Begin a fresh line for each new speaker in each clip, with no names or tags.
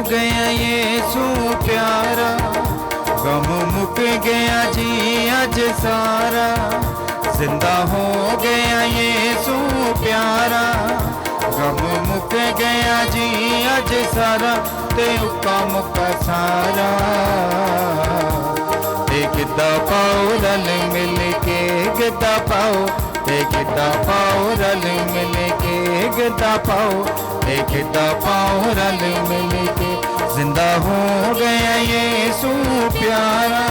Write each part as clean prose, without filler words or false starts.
गया यीशु प्यारा, गम मुक गया जी अज सारा। जिंदा हो गया यीशु प्यारा, गम मुक गया जी अज सारा, ते उका मुका सारा। ते गिद्दा पाओ रल मिल के, गिद्दा पाओ, ते गिद्दा पाओ रल मिल के, गिद्दा पाओ, ते गिद्दा पाओ रल मिल के। जिंदा हो गया यीशु प्यारा।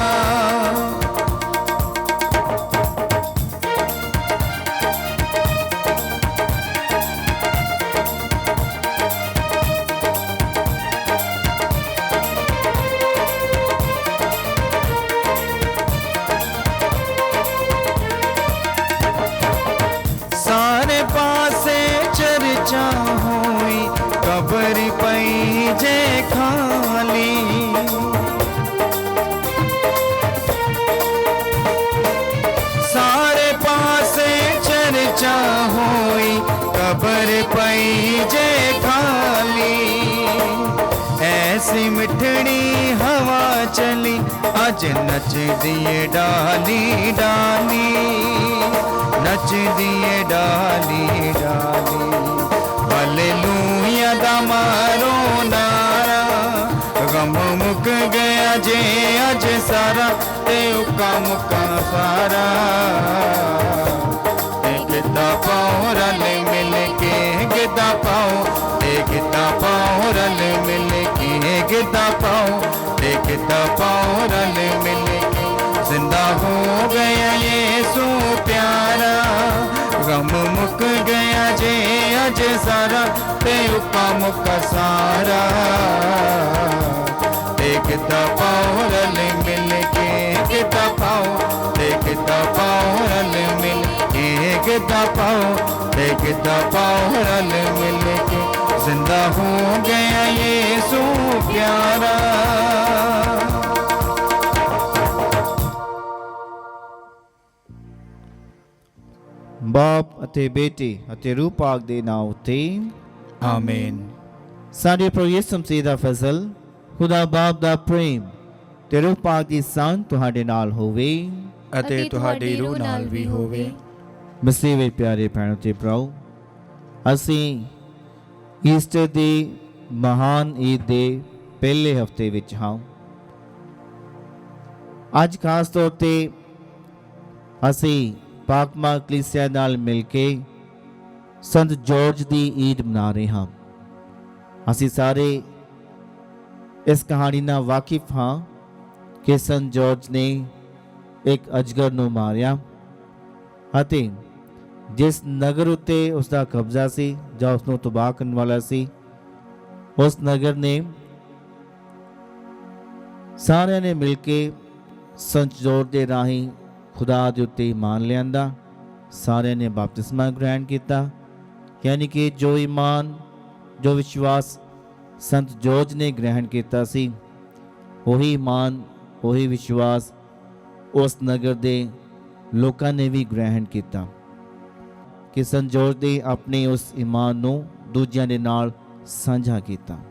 सारे पासे चर्चा हुई, कब्र पई जे खाली। सारे पासे चर्चा हुई, कब्र पई जे खाली। ऐसी मिठड़ी हवा चली, अज नच दिए डाली डाली, नच दिए डाली डाली। हालेलुया दा मारो नारा, गम मुक गया जे अज सारा, ते उका मुका सारा। ते गिद्दा पाओ रल मिल के, गिद्दा पाओ, ते गिद्दा पाओ रल मिल के, गिद्दा पाओ, ते गिद्दा पाओ रल मिल के। जिंदा हो गया यीशु प्यारा, गम मुक गया जे अज सारा, ते उका मुका सारा। ते गिद्दा पाओ रल मिल के, गिद्दा पाओ, ते गिद्दा पाओ रल मिल के, गिद्दा पाओ, ते गिद्दा पाओ रल मिल के। जिंदा हो गया यीशु प्यारा।
बाप अते बेटे अते रूह पाक दे नाम उते
आमीन।
साडे प्रभु यीशु मसीह दा फजल, खुदा बाप दा प्रेम ते रूह पाक दी शान तुहाडे नाल होवे
ਅਤੇ ਤੁਹਾਡੀ ਰੂਹ ਨਾਲ ਵੀ ਹੋਵੇ।
मसीह ਵਿੱਚ ਪਿਆਰੇ ਭੈਣੋ ਤੇ ਭਰਾਓ, ਅਸੀਂ ਈਸਟਰ ਦੀ ਮਹਾਨ ਈਦ ਦੇ ਪਹਿਲੇ ਹਫਤੇ ਵਿੱਚ ਹਾਂ। ਅੱਜ ਖਾਸ ਤੌਰ ਤੇ ਅਸੀਂ ਪਾਕਮਾ ਕਲੀਸਿਆ ਨਾਲ ਮਿਲ ਕੇ ਸੰਤ ਜਾਰਜ ਦੀ ਈਦ ਮਨਾ ਰਹੇ ਹਾਂ। ਅਸੀਂ ਸਾਰੇ ਇਸ ਕਹਾਣੀ ਨਾਲ ਵਾਕਿਫ ਹਾਂ ਕਿ ਸੰਤ ਜਾਰਜ ਨੇ ਇੱਕ ਅਜਗਰ ਨੂੰ ਮਾਰਿਆ ਅਤੇ ਜਿਸ ਨਗਰ ਉੱਤੇ ਉਸ ਦਾ ਕਬਜ਼ਾ ਸੀ ਜਾਂ ਉਸ ਨੂੰ ਤਬਾਹ ਕਰਨ ਵਾਲਾ ਸੀ, ਉਸ ਨਗਰ ਨੇ ਸਾਰਿਆਂ ਨੇ ਮਿਲ ਕੇ ਸੰਤ ਜਾਰਜ ਦੇ ਰਾਹੀਂ खुदा के उत्ते ईमान लियांदा। सारे ने बपतिस्मा ग्रहण किया, यानी कि जो ईमान जो विश्वास संत जार्ज ने ग्रहण किया सी, वही ईमान वही विश्वास उस नगर दे लोकां ने भी ग्रहण किया कि संत जार्ज ने अपने उस ईमान नूं दूजियां दे नाल साझा किया।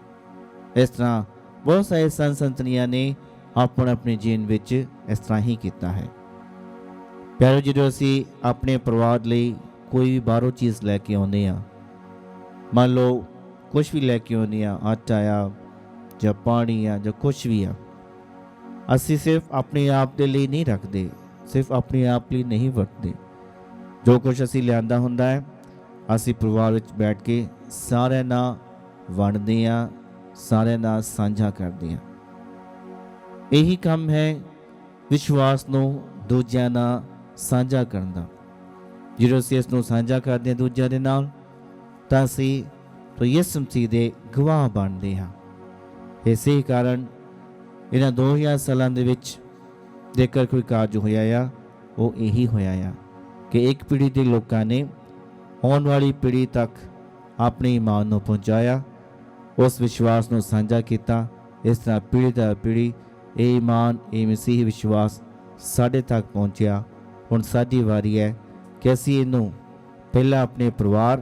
इस तरह बहुत सारे संत संतनियां ने अपने जीवन विच इस तरह ही किया है। ਪਿਆਰੋ, ਜਦੋਂ ਅਸੀਂ ਆਪਣੇ ਪਰਿਵਾਰ ਲਈ ਕੋਈ ਵੀ ਬਾਹਰੋਂ ਚੀਜ਼ ਲੈ ਕੇ ਆਉਂਦੇ ਹਾਂ, ਮੰਨ ਲਓ ਕੁਛ ਵੀ ਲੈ ਕੇ ਆਉਂਦੇ ਹਾਂ, ਆਟਾ ਆ ਜਾਂ ਪਾਣੀ ਆ ਜਾਂ ਕੁਛ ਵੀ ਆ, ਅਸੀਂ ਸਿਰਫ ਆਪਣੇ ਆਪ ਦੇ ਲਈ ਨਹੀਂ ਰੱਖਦੇ, ਸਿਰਫ ਆਪਣੇ ਆਪ ਲਈ ਨਹੀਂ ਵਰਤਦੇ। ਜੋ ਕੁਛ ਅਸੀਂ ਲਿਆਂਦਾ ਹੁੰਦਾ ਹੈ, ਅਸੀਂ ਪਰਿਵਾਰ ਵਿੱਚ ਬੈਠ ਕੇ ਸਾਰਿਆਂ ਨਾਲ ਵੰਡਦੇ ਹਾਂ, ਸਾਰਿਆਂ ਨਾਲ ਸਾਂਝਾ ਕਰਦੇ ਹਾਂ। ਇਹੀ ਕੰਮ ਹੈ ਵਿਸ਼ਵਾਸ ਨੂੰ ਦੂਜਿਆਂ ਨਾਲ ਸਾਂਝਾ ਕਰਨ ਦਾ। ਜਦੋਂ ਅਸੀਂ ਇਸ ਨੂੰ ਸਾਂਝਾ ਕਰਦੇ ਹਾਂ ਦੂਜਿਆਂ ਦੇ ਨਾਲ, ਤਾਂ ਅਸੀਂ ਯਿਸੂ ਮਸੀਹ ਦੇ ਗਵਾਹ ਬਣਦੇ ਹਾਂ। ਇਸੇ ਕਾਰਨ ਇਹਨਾਂ 2000 ਸਾਲਾਂ ਦੇ ਵਿੱਚ ਜੇਕਰ ਕੋਈ ਕਾਰਜ ਹੋਇਆ ਆ, ਉਹ ਇਹੀ ਹੋਇਆ ਆ ਕਿ ਇੱਕ ਪੀੜ੍ਹੀ ਦੇ ਲੋਕਾਂ ਨੇ ਆਉਣ ਵਾਲੀ ਪੀੜ੍ਹੀ ਤੱਕ ਆਪਣੇ ਈਮਾਨ ਨੂੰ ਪਹੁੰਚਾਇਆ, ਉਸ ਵਿਸ਼ਵਾਸ ਨੂੰ ਸਾਂਝਾ ਕੀਤਾ। ਇਸ ਤਰ੍ਹਾਂ ਪੀੜ੍ਹੀ ਦਰ ਪੀੜ੍ਹੀ ਇਹ ਈਮਾਨ, ਇਹ ਮਸੀਹ ਵਿਸ਼ਵਾਸ ਸਾਡੇ ਤੱਕ ਪਹੁੰਚਿਆ। ਹੁਣ ਸਾਡੀ ਵਾਰੀ ਹੈ ਕਿ ਅਸੀਂ ਇਹਨੂੰ ਪਹਿਲਾਂ ਆਪਣੇ ਪਰਿਵਾਰ,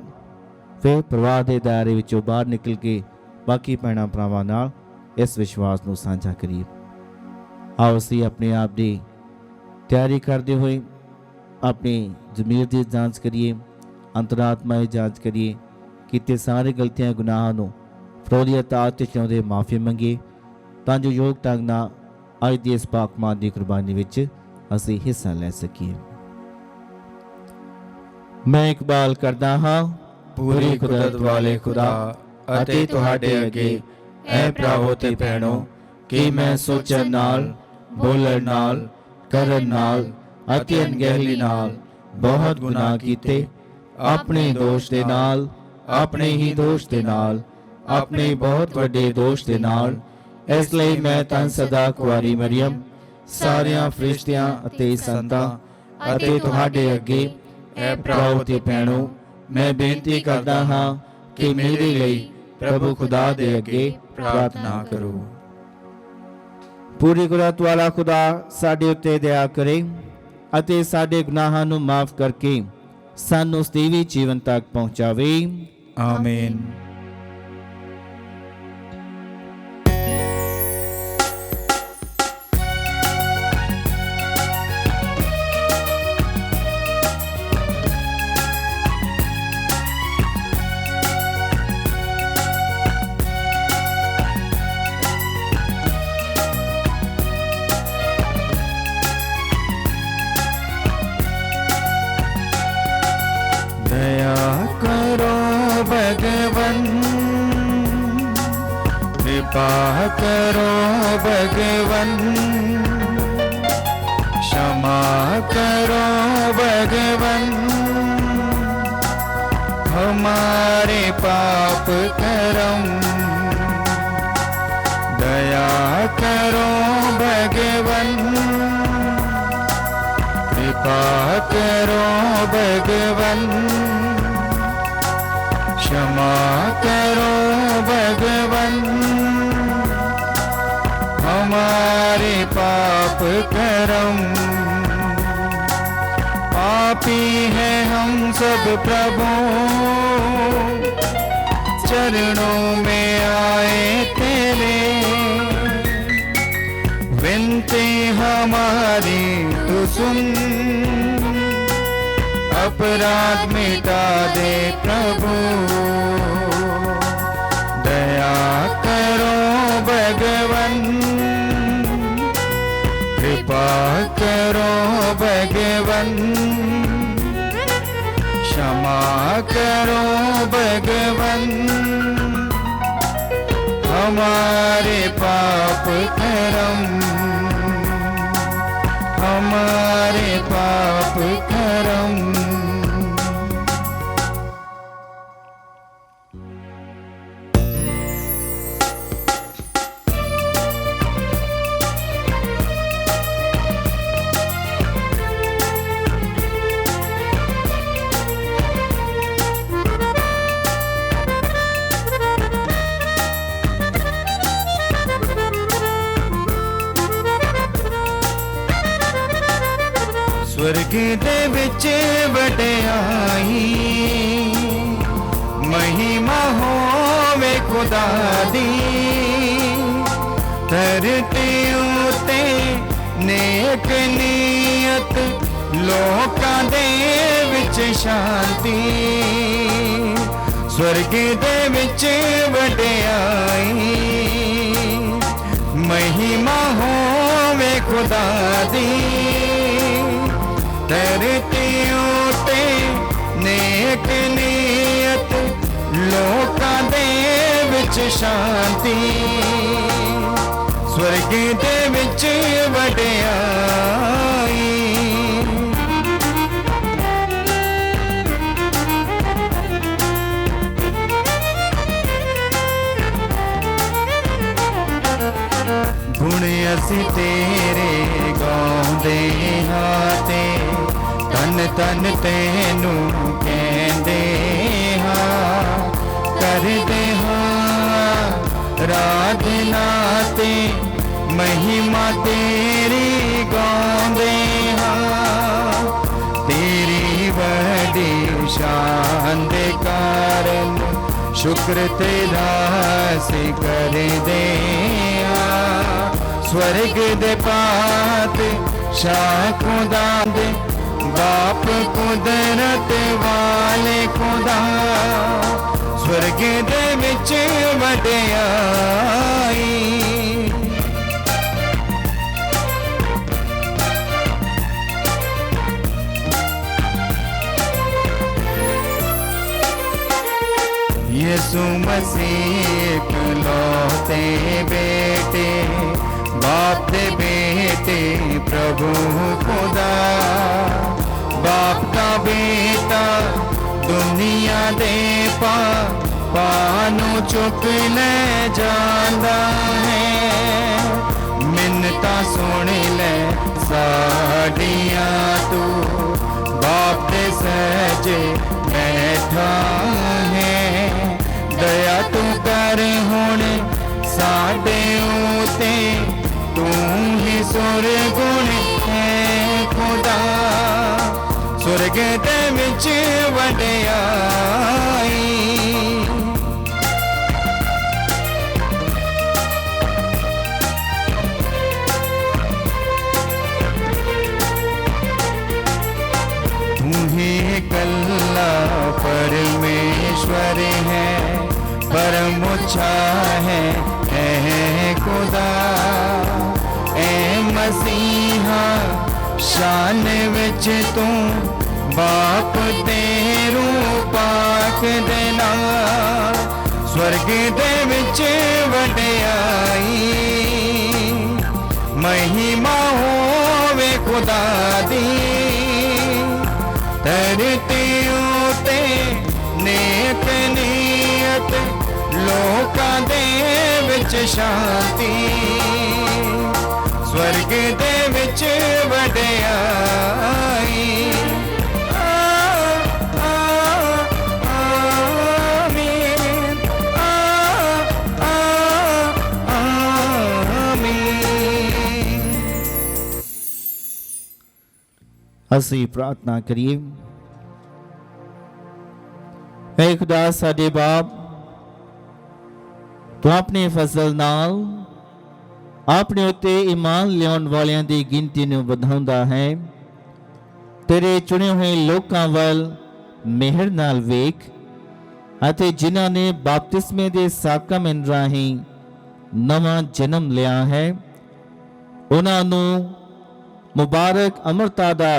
ਫਿਰ ਪਰਿਵਾਰ ਦੇ ਦਾਇਰੇ ਵਿੱਚੋਂ ਬਾਹਰ ਨਿਕਲ ਕੇ ਬਾਕੀ ਭੈਣਾਂ ਭਰਾਵਾਂ ਨਾਲ ਇਸ ਵਿਸ਼ਵਾਸ ਨੂੰ ਸਾਂਝਾ ਕਰੀਏ। ਆਓ ਅਸੀਂ ਆਪਣੇ ਆਪ ਦੀ ਤਿਆਰੀ ਕਰਦੇ ਹੋਏ ਆਪਣੀ ਜ਼ਮੀਰ ਦੀ ਜਾਂਚ ਕਰੀਏ, ਅੰਤਰਾਤਮਾ ਦੀ ਜਾਂਚ ਕਰੀਏ, ਕੀਤੇ ਸਾਰੇ ਗਲਤੀਆਂ ਗੁਨਾਹਾਂ ਨੂੰ ਫਰੋਦੀ ਅਤਾਤ ਤੇ ਚਾਹੁੰਦੇ ਮਾਫੀ ਮੰਗੀਏ, ਤਾਂ ਜੋ ਯੋਗ ਢੰਗ ਨਾਲ ਅੱਜ ਦੀ ਇਸ ਪਾਕਮਾਨ ਦੀ ਕੁਰਬਾਨੀ ਵਿੱਚ ਅਸੀਂ ਹਿੱਸਾ ਲੈ ਸਕੀਏ। ਮੈਂ ਇਕਬਾਲ ਕਰਦਾ ਹਾਂ
ਪੂਰੀ ਕੁਦਰਤ ਵਾਲੇ ਖੁਦਾ ਅਤੇ ਤੁਹਾਡੇ ਅੱਗੇ ਐ ਭਰਾਵੋ ਤੇ ਭੈਣੋ ਕਿ ਮੈਂ ਸੋਚਣ ਨਾਲ, ਬੋਲਣ ਨਾਲ, ਕਰਨ ਨਾਲ ਅਤੇ ਅਣਗਹਿਲੀ ਨਾਲ ਬਹੁਤ ਗੁਨਾਹ ਕੀਤੇ, ਆਪਣੇ ਦੋਸ਼ ਦੇ ਨਾਲ, ਆਪਣੇ ਹੀ ਦੋਸ਼ ਦੇ ਨਾਲ, ਆਪਣੇ ਬਹੁਤ ਵੱਡੇ ਦੋਸ਼ ਦੇ ਨਾਲ। ਇਸ ਲਈ ਮੈਂ ਤਾਂ ਸਦਾ ਕੁਆਰੀ ਮਰੀਅਮ, ਸਾਰਿਆਂ ਫਰਿਸ਼ਤਿਆਂ ਅਤੇ ਸੰਤਾਂ ਅਤੇ ਤੁਹਾਡੇ ਅੱਗੇ ਐ ਭਰਾਵੋ ਤੇ ਭੈਣੋ ਮੈਂ ਬੇਨਤੀ ਕਰਦਾ ਹਾਂ ਕਿ ਮੇਰੇ ਲਈ ਪ੍ਰਭੂ ਖੁਦਾ ਦੇ ਅੱਗੇ ਪ੍ਰਾਰਥਨਾ ਕਰੋ।
ਪੂਰੀ ਕੁਦਰਤ ਵਾਲਾ ਖੁਦਾ ਸਾਡੇ ਉੱਤੇ ਦਇਆ ਕਰੇ ਅਤੇ ਸਾਡੇ ਗੁਨਾਹਾਂ ਨੂੰ ਮਾਫ ਕਰਕੇ ਸਾਨੂੰ ਸਦੀਵੀ ਜੀਵਨ ਤੱਕ ਪਹੁੰਚਾਵੇ।
ਆਮੀਨ। दया करो भगवन, कृपा करो भगवन, क्षमा करो भगवन, हमारे पाप करम। दया करो भगवन, कृपा करो भगवन, क्षमा करो भगवन, हमारे पाप करम। पापी है हम सब प्रभु, चरणों में आए तेरे, विनती हमारी तू सुन, अपराध मिटा दे प्रभु। दया करो भगवन, कृपा करो भगवन, क्षमा करो भगवन, हमारे पाप करम, हमारे पाप करम। स्वर्ग दे विच वडियाई, महिमा होवे खुदा दी, धरती उते नेक नीयत, लोकां दे विच शांति। स्वर्ग दे विच वडियाई, महिमा होवे खुदा दी, धरती उते नेक नीयत, लोकां दे विच शांति। स्वर्ग दे विच वडियाई। गुण असी तेरे गाउंदे हां ते तन तन तेनू कहंदे हां, करदे हां राधना ते महिमा तेरी गाउंदे हां। तेरी बड़ी शान दे कारण शुक्र तेरा असीं करदे हां। स्वर्ग दे पात शाह खुदा दे बाप कुदरत वाले खुदा, स्वर्ग दे विच वडियाई। यीशु मसीह इकलौते बेटे, बाप दे बेटे प्रभु खुदा। बाप का बेटा दुनिया दे पानू चुक ले जांदा है। मिन्नता सुन ले साडियां तू, बाप दे सहजे बैठा है। दया तू कर हुण साडे उते, तू ही सुरगुण है खुदा। स्वर्ग दे विच वडियाई। तू ही कल्ला परमेश्वर है, परम ऊंचा है खुदा। ए मसीहा शान विच तू बाप तेरू पाक देना। स्वर्ग दे विच वडियाई, महिमा होवे खुदा दी। धरती उते नेक नीयत, लोकां दे विच शांति। स्वर्ग दे विच वडियाई। आमीन, आमीन।
ਅਸੀਂ ਪ੍ਰਾਰਥਨਾ ਕਰੀਏ। ਹੈ ਖੁਦਾ ਸਾਡੇ ਬਾਪ, ਤੂੰ ਆਪਣੇ ਫਜ਼ਲ ਨਾਲ ਆਪਣੇ ਉੱਤੇ ਈਮਾਨ ਲਿਆਉਣ ਵਾਲਿਆਂ ਦੀ ਗਿਣਤੀ ਨੂੰ ਵਧਾਉਂਦਾ ਹੈ। ਤੇਰੇ ਚੁਣੇ ਹੋਏ ਲੋਕਾਂ ਵੱਲ ਮਿਹਰ ਨਾਲ ਵੇਖ ਅਤੇ ਜਿਨ੍ਹਾਂ ਨੇ ਬਪਤਿਸਮੇ ਦੇ ਸਾਕਰਾਮੈਂਟ ਰਾਹੀਂ ਨਵਾਂ ਜਨਮ ਲਿਆ ਹੈ, ਉਹਨਾਂ ਨੂੰ ਮੁਬਾਰਕ ਅਮਰਤਾ ਦਾ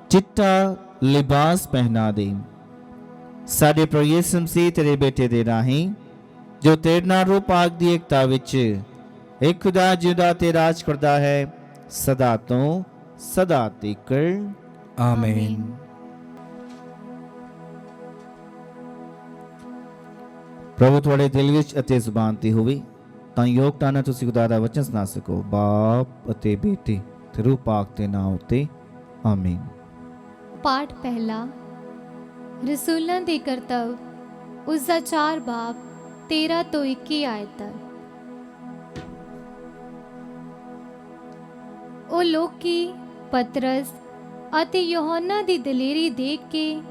ਚਿੱਟਾ ਲਿਬਾਸ ਪਹਿਨਾ ਦੇ। ਸਾਡੇ ਪ੍ਰਭੂ ਯਿਸੂ ਮਸੀਹ ਤੇਰੇ ਬੇਟੇ ਦੇ ਰਾਹੀਂ, ਜੋ ਤੇਰੇ ਨਾਲ ਰੂਹ ਪਾਕ ਦੀ ਏਕਤਾ ਵਿੱਚ ਇੱਕ ਖੁਦਾ ਜਿਉਂਦਾ ਤੇ ਰਾਜ ਕਰਦਾ ਹੈ, ਸਦਾ ਤੋਂ ਸਦਾ ਤੱਕ।
ਆਮੀਨ।
ਪ੍ਰਭੂ ਤੁਹਾਡੇ ਦਿਲ ਵਿੱਚ ਅਤੇ ਜ਼ੁਬਾਨ ਤੇ ਹੋਵੇ, ਤਾਂ ਯੋਗਤਾ ਨਾਲ ਤੁਸੀਂ ਖੁਦਾ ਦਾ ਵਚਨ ਸੁਣਾ ਸਕੋ। ਬਾਪ ਅਤੇ ਬੇਟੇ ਤੇ ਰੂਹ ਪਾਕ ਦੇ ਨਾਮ ਉੱਤੇ ਆਮੀਨ।
ਪਾਠ ਪਹਿਲਾ। ਰਸੂਲਾਂ ਦੇ ਕਰਤੱਵ, ਉਸ ਦਾ 4 ਬਾਬ 13 ਤੋਂ 21 ਆਇਤ ਤੱਕ। ਉਹ ਲੋਕੀ ਪਤਰਸ ਅਤੇ ਯਹੋਨਾ ਦੀ ਦਲੇਰੀ ਦੇਖ ਕੇ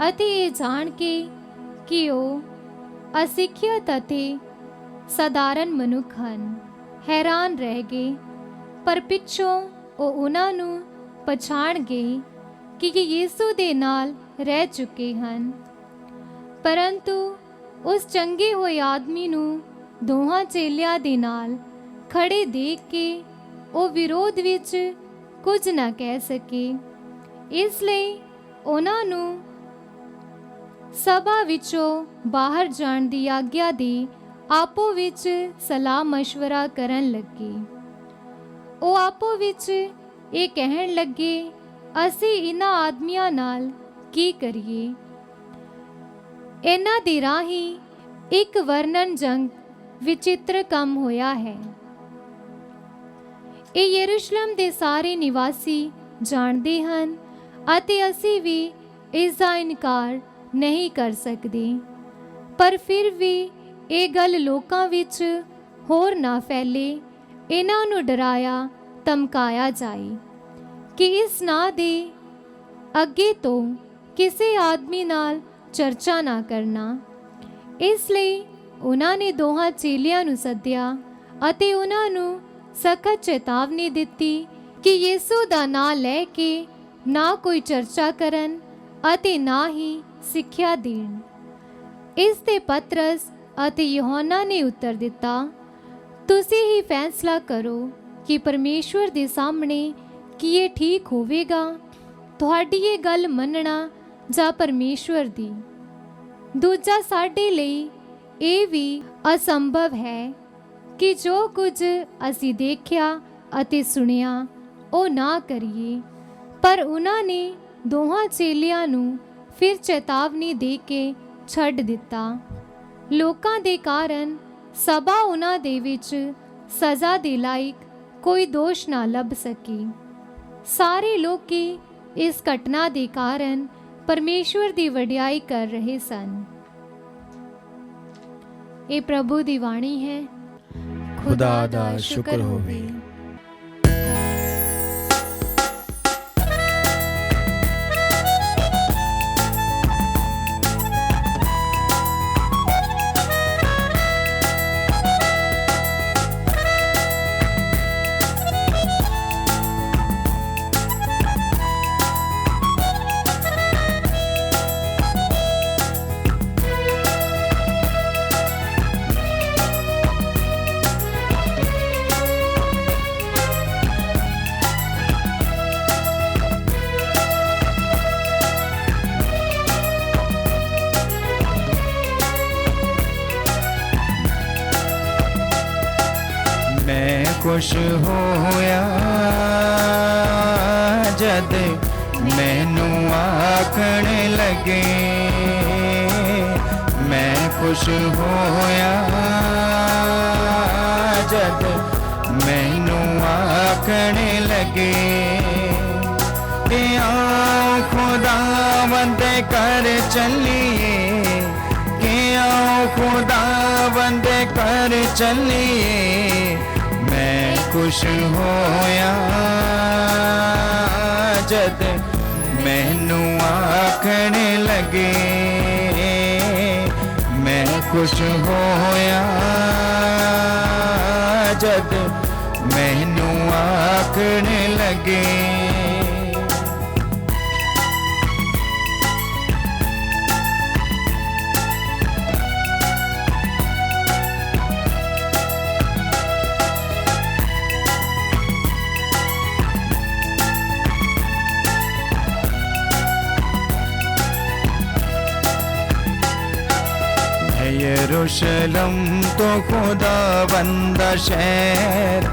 ਅਤੇ ਇਹ ਜਾਣ ਕੇ ਕਿ ਉਹ ਅਸਿੱਖਿਅਤ ਅਤੇ ਸਧਾਰਨ ਮਨੁੱਖ ਹਨ, ਹੈਰਾਨ ਰਹਿ ਗਏ। ਪਰ ਪਿੱਛੋਂ ਉਹ ਉਹਨਾਂ ਨੂੰ ਪਛਾਣ ਗਏ ਕਿ ਯੀਸੂ ਦੇ ਨਾਲ ਰਹਿ ਚੁੱਕੇ ਹਨ। ਪਰੰਤੂ ਉਸ ਚੰਗੇ ਹੋਏ ਆਦਮੀ ਨੂੰ ਦੋਹਾਂ ਚੇਲਿਆਂ ਦੇ ਨਾਲ ਖੜੇ ਦੇਖ ਕੇ ਉਹ ਵਿਰੋਧ ਵਿੱਚ ਕੁਝ ਨਾ ਕਹਿ ਸਕੇ। ਇਸ ਲਈ ਉਹਨਾਂ ਨੂੰ ਸਭਾ ਵਿੱਚੋਂ ਬਾਹਰ ਜਾਣ ਦੀ ਆਗਿਆ ਦੇ ਆਪੋ ਵਿੱਚ ਸਲਾਹ ਮਸ਼ਵਰਾ ਕਰਨ ਲੱਗੇ। ਉਹ ਆਪੋ ਵਿੱਚ ਇਹ ਕਹਿਣ ਲੱਗੇ, ਅਸੀਂ ਇਹਨਾਂ ਆਦਮੀਆਂ ਨਾਲ ਕੀ ਕਰੀਏ? ਇਹਨਾਂ ਦੇ ਰਾਹੀਂ ਇੱਕ ਵਰਣਨਯੋਗ ਵਿਚਿੱਤਰ ਕੰਮ ਹੋਇਆ ਹੈ। ਇਹ ਯਰੂਸ਼ਲਮ ਦੇ ਸਾਰੇ ਨਿਵਾਸੀ ਜਾਣਦੇ ਹਨ ਅਤੇ ਅਸੀਂ ਵੀ ਇਸ ਦਾ ਇਨਕਾਰ ਨਹੀਂ ਕਰ ਸਕਦੇ। ਪਰ ਫਿਰ ਵੀ ਇਹ ਗੱਲ ਲੋਕਾਂ ਵਿੱਚ ਹੋਰ ਨਾ ਫੈਲੇ, ਇਹਨਾਂ ਨੂੰ ਡਰਾਇਆ ਧਮਕਾਇਆ ਜਾਏ ਕਿ ਇਸ ਨਾਂ ਦੇ ਅੱਗੇ ਤੋਂ ਕਿਸੇ ਆਦਮੀ ਨਾਲ ਚਰਚਾ ਨਾ ਕਰਨਾ। ਇਸ ਲਈ ਉਹਨਾਂ ਨੇ ਦੋਹਾਂ ਚੇਲਿਆਂ ਨੂੰ ਸੱਦਿਆ ਅਤੇ ਉਹਨਾਂ ਨੂੰ ਸਖਤ ਚੇਤਾਵਨੀ ਦਿੱਤੀ ਕਿ ਯਿਸੂ ਦਾ ਨਾਂ ਲੈ ਕੇ ਨਾ ਕੋਈ ਚਰਚਾ ਕਰਨ ਅਤੇ ਨਾ ਹੀ ਸਿੱਖਿਆ ਦੇਣ। ਇਸ ਤੇ ਪਤਰਸ ਅਤੇ ਯਹੋਨਾ ਨੇ ਉੱਤਰ ਦਿੱਤਾ, ਤੁਸੀਂ ਹੀ ਫੈਸਲਾ ਕਰੋ ਕਿ ਪਰਮੇਸ਼ਵਰ ਦੇ ਸਾਹਮਣੇ ਕੀ ਇਹ ਠੀਕ ਹੋਵੇਗਾ, ਤੁਹਾਡੀ ਇਹ ਗੱਲ ਮੰਨਣਾ ਜਾਂ ਪਰਮੇਸ਼ਵਰ ਦੀ। ਦੂਜਾ, ਸਾਡੇ ਲਈ ਇਹ ਵੀ ਅਸੰਭਵ ਹੈ ਕਿ ਜੋ ਕੁਝ ਅਸੀਂ ਦੇਖਿਆ ਅਤੇ ਸੁਣਿਆ ਉਹ ਨਾ ਕਰੀਏ। ਪਰ ਉਹਨਾਂ ਨੇ ਦੋਹਾਂ ਚੇਲਿਆਂ ਨੂੰ ਫਿਰ ਚੇਤਾਵਨੀ ਦੇ ਕੇ ਛੱਡ ਦਿੱਤਾ। ਲੋਕਾਂ ਦੇ ਕਾਰਨ ਸਭਾ ਉਹਨਾਂ ਦੇ ਵਿੱਚ ਸਜ਼ਾ ਦੇ ਲਾਇਕ ਕੋਈ ਦੋਸ਼ ਨਾ ਲੱਭ ਸਕੀ। ਸਾਰੇ ਲੋਕੀ ਇਸ ਘਟਨਾ ਦੇ ਕਾਰਨ ਪਰਮੇਸ਼ਵਰ ਦੀ ਵਡਿਆਈ ਕਰ ਰਹੇ ਸਨ। ਇਹ ਪ੍ਰਭੂ ਦੀ ਬਾਣੀ ਹੈ।
ਖੁਦਾ ਦਾ ਸ਼ੁਕਰ ਹੋਵੇ। खुश होया जद मैनू आखण लगे, मैं खुश होया जद मैनू आखण लगे कि आओ खुदावंद कर चलिए, कि आओ खुदावंद कर चलिए। मैं खुश होया जद मैनू आखण लगे, मैं खुश होया जद मैनू आखण लगे। यरूशलम तो खुदावंद शहर,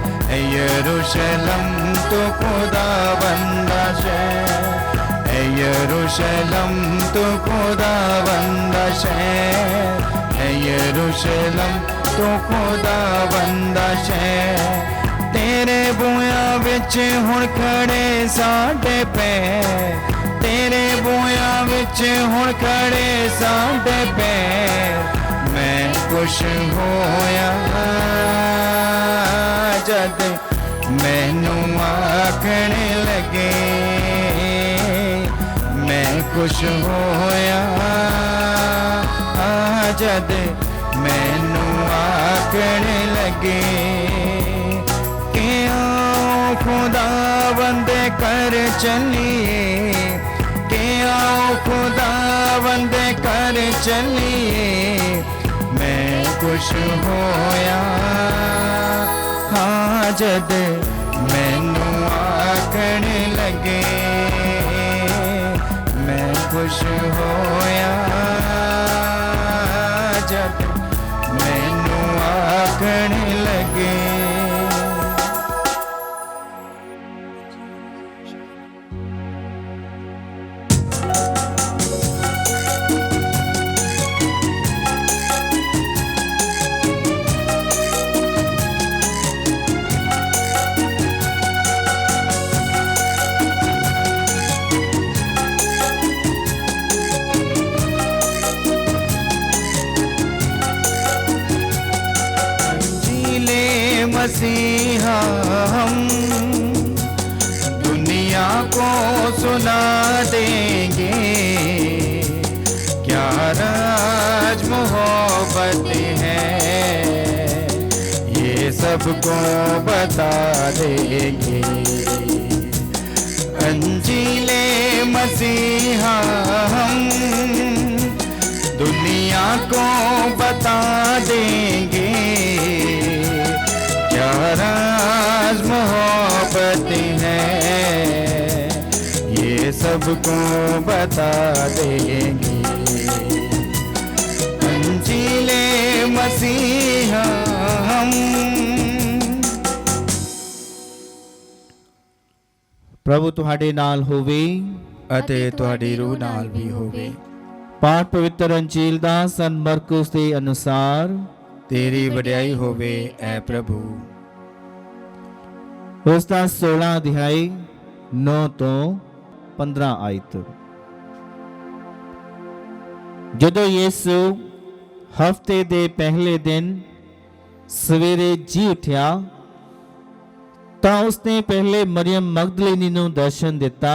यरूशलम तो खुदावंद शहर, यरूशलम तो खुदावंद शहर, यरूशलम तो खुदावंद शहर। तेरे बूया विच हुण खड़े साडे पैर, तेरे बूया विच हुण खड़े साडे पैर। मैं खुश होया जद मैनू आखण लगे, मैं खुश होया जद मैनू आखण लगे कि आओ खुदावंद कर चलिए, कि आओ खुदावंद कर चलिए। मैं खुश होया जद मैनू आखण लगे, मैं खुश होया जद मैनू आखण लगे। मसीहा हम दुनिया को सुना देंगे, क्या राज मोहब्बत मोहब्बत है, ये सबको बता देंगे। अंजीले मसीहा हम दुनिया को बता देंगे, क्या राज मोहब्बत है, ये सबको बता देंगे। अंजीले मसीहा हम।
प्रभु तुहाडे नाल होवे
ਅਤੇ ਤੁਹਾਡੀ ਰੂਹ ਨਾਲ ਵੀ ਹੋਵੇ।
ਪਾਠ ਪਵਿੱਤਰ ਅੰਜੀਲ ਦਾ ਸੰਤ ਮਰਕੁਸ ਦੇ ਅਨੁਸਾਰ।
ਤੇਰੀ ਵਡਿਆਈ ਹੋਵੇ ਐ ਪ੍ਰਭੂ।
ਉਸ ਦਾ 16 ਅਧਿਆਇ 9 ਤੋਂ 15 ਆਇਤ। ਜਦੋਂ ਯਿਸੂ ਹਫਤੇ ਦੇ ਪਹਿਲੇ ਦਿਨ ਸਵੇਰੇ ਜੀ ਉੱਠਿਆ ਤਾਂ ਉਸਨੇ ਪਹਿਲੇ ਮਰੀਮ ਮਗਦਲੀਨੀ ਨੂੰ ਦਰਸ਼ਨ ਦਿੱਤਾ,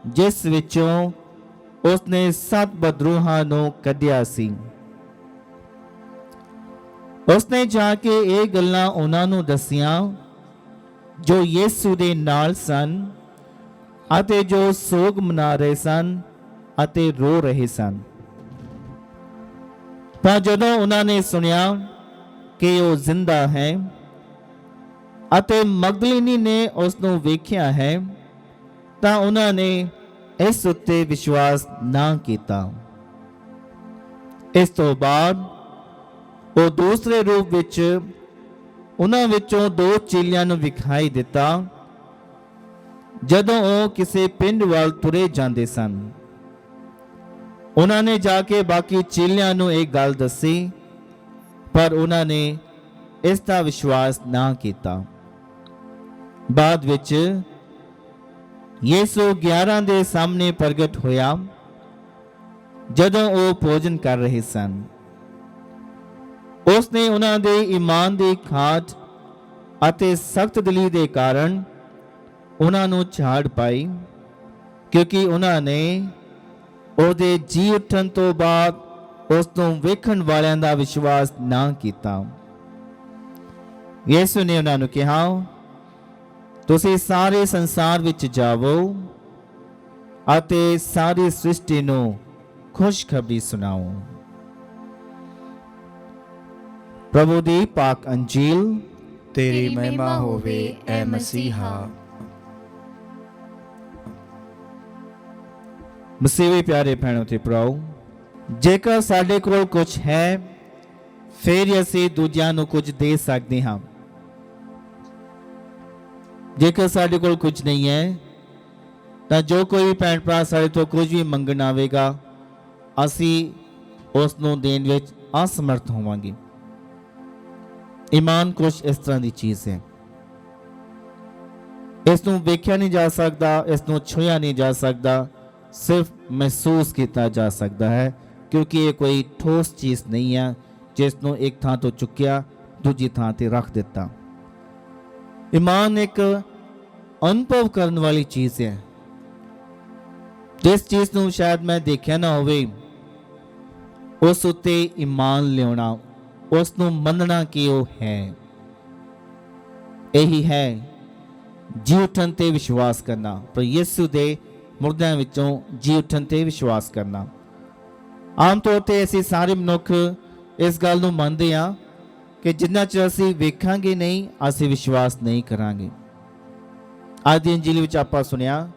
ਜਿਸ ਵਿੱਚੋਂ ਉਸਨੇ 7 ਬਦਰੂਹਾਂ ਨੂੰ ਕੱਢਿਆ ਸੀ। ਉਸਨੇ ਜਾ ਕੇ ਇਹ ਗੱਲਾਂ ਉਹਨਾਂ ਨੂੰ ਦੱਸੀਆਂ ਜੋ ਯਿਸੂ ਦੇ ਨਾਲ ਸਨ ਅਤੇ ਜੋ ਸੋਗ ਮਨਾ ਰਹੇ ਸਨ ਅਤੇ ਰੋ ਰਹੇ ਸਨ। ਪਰ ਜਦੋਂ ਉਹਨਾਂ ਨੇ ਸੁਣਿਆ ਕਿ ਉਹ ਜ਼ਿੰਦਾ ਹੈ ਅਤੇ ਮਗਦਲੀਨੀ ਨੇ ਉਸ ਨੂੰ ਵੇਖਿਆ ਹੈ ਤਾਂ ਉਹਨਾਂ ਨੇ ਇਸ ਉੱਤੇ ਵਿਸ਼ਵਾਸ ਨਾ ਕੀਤਾ। ਇਸ ਤੋਂ ਬਾਅਦ ਉਹ ਦੂਸਰੇ ਰੂਪ ਵਿੱਚ ਉਹਨਾਂ ਵਿੱਚੋਂ 2 ਚੇਲਿਆਂ ਨੂੰ ਵਿਖਾਈ ਦਿੱਤਾ ਜਦੋਂ ਉਹ ਕਿਸੇ ਪਿੰਡ ਵੱਲ ਤੁਰੇ ਜਾਂਦੇ ਸਨ। ਉਹਨਾਂ ਨੇ ਜਾ ਕੇ ਬਾਕੀ ਚੇਲਿਆਂ ਨੂੰ ਇਹ ਗੱਲ ਦੱਸੀ, ਪਰ ਉਹਨਾਂ ਨੇ ਇਸ ਦਾ ਵਿਸ਼ਵਾਸ ਨਾ ਕੀਤਾ। ਬਾਅਦ ਵਿੱਚ ਯਿਸੂ 11 ਦੇ ਸਾਹਮਣੇ ਪ੍ਰਗਟ ਹੋਇਆ ਜਦੋਂ ਉਹ ਭੋਜਨ ਕਰ ਰਹੇ ਸਨ। ਉਸ ਨੇ ਉਹਨਾਂ ਦੇ ਈਮਾਨ ਦੀ ਖਾਟ ਅਤੇ ਸਖਤ ਦਿਲੀ ਦੇ ਕਾਰਨ ਉਹਨਾਂ ਨੂੰ ਝਾੜ ਪਾਈ, ਕਿਉਂਕਿ ਉਹਨਾਂ ਨੇ ਉਹਦੇ ਜੀ ਉੱਠਣ ਤੋਂ ਬਾਅਦ ਉਸ ਨੂੰ ਵੇਖਣ ਵਾਲਿਆਂ ਦਾ ਵਿਸ਼ਵਾਸ ਨਾ ਕੀਤਾ। ਯਿਸੂ ਨੇ ਉਹਨਾਂ ਨੂੰ ਕਿਹਾ, ਤੁਸੀਂ ਸਾਰੇ ਸੰਸਾਰ ਵਿੱਚ ਜਾਵੋ ਅਤੇ ਸਾਰੀ ਸ੍ਰਿਸ਼ਟੀ ਨੂੰ ਖੁਸ਼ਖਬਰੀ ਸੁਣਾਓ। ਪ੍ਰਭੂ ਦੀ ਪਾਕ ਅੰਜੀਲ।
ਤੇਰੀ ਮਹਿਮਾ ਹੋਵੇ ਐ ਮਸੀਹਾ।
ਮਸੀਹੀ ਪਿਆਰੇ ਭੈਣੋ ਤੇ ਭਰਾਓ, ਜੇਕਰ ਸਾਡੇ ਕੋਲ ਕੁਝ ਹੈ ਫਿਰ ਅਸੀਂ ਦੂਜਿਆਂ ਨੂੰ ਕੁਝ ਦੇ ਸਕਦੇ ਹਾਂ। ਜੇਕਰ ਸਾਡੇ ਕੋਲ ਕੁਝ ਨਹੀਂ ਹੈ ਤਾਂ ਜੋ ਕੋਈ ਭੈਣ ਭਰਾ ਸਾਡੇ ਤੋਂ ਕੁਝ ਵੀ ਮੰਗਣ ਆਵੇਗਾ ਅਸੀਂ ਉਸ ਨੂੰ ਦੇਣ ਵਿੱਚ ਅਸਮਰਥ ਹੋਵਾਂਗੇ। ਈਮਾਨ ਕੁਝ ਇਸ ਤਰ੍ਹਾਂ ਦੀ ਚੀਜ਼ ਹੈ, ਇਸ ਨੂੰ ਵੇਖਿਆ ਨਹੀਂ ਜਾ ਸਕਦਾ, ਇਸ ਨੂੰ ਛੂਹਿਆ ਨਹੀਂ ਜਾ ਸਕਦਾ, ਸਿਰਫ ਮਹਿਸੂਸ ਕੀਤਾ ਜਾ ਸਕਦਾ ਹੈ, ਕਿਉਂਕਿ ਇਹ ਕੋਈ ਠੋਸ ਚੀਜ਼ ਨਹੀਂ ਹੈ ਜਿਸ ਨੂੰ ਇੱਕ ਥਾਂ ਤੋਂ ਚੁੱਕਿਆ ਦੂਜੀ ਥਾਂ ਤੇ ਰੱਖ ਦਿੱਤਾ। ਈਮਾਨ ਇੱਕ ਅਨੁਭਵ ਕਰਨ ਵਾਲੀ ਚੀਜ਼ ਹੈ। ਜਿਸ ਚੀਜ਼ ਨੂੰ ਸ਼ਾਇਦ ਮੈਂ ਦੇਖਿਆ ਨਾ ਹੋਵੇ ਉਸ ਉੱਤੇ ਈਮਾਨ ਲਿਆਉਣਾ, ਉਸ ਨੂੰ ਮੰਨਣਾ ਕਿ ਉਹ ਹੈ। ਇਹੀ ਹੈ ਜੀ ਉੱਠਣ ਤੇ ਵਿਸ਼ਵਾਸ ਕਰਨਾ, ਪਰ ਯਿਸੂ ਦੇ ਮੁਰਦਿਆਂ ਵਿੱਚੋਂ ਜੀ ਉੱਠਣ ਤੇ ਵਿਸ਼ਵਾਸ ਕਰਨਾ। ਆਮ ਤੌਰ ਤੇ ਅਸੀਂ ਸਾਰੇ ਮਨੁੱਖ ਇਸ ਗੱਲ ਨੂੰ ਮੰਨਦੇ ਹਾਂ ਕਿ ਜਿੰਨਾ ਚਿਰ ਅਸੀਂ ਵੇਖਾਂਗੇ ਨਹੀਂ ਅਸੀਂ ਵਿਸ਼ਵਾਸ ਨਹੀਂ ਕਰਾਂਗੇ। ਅੱਜ ਦੀ ਅੰਜੀਲ ਵਿੱਚ ਆਪਾਂ ਸੁਣਿਆ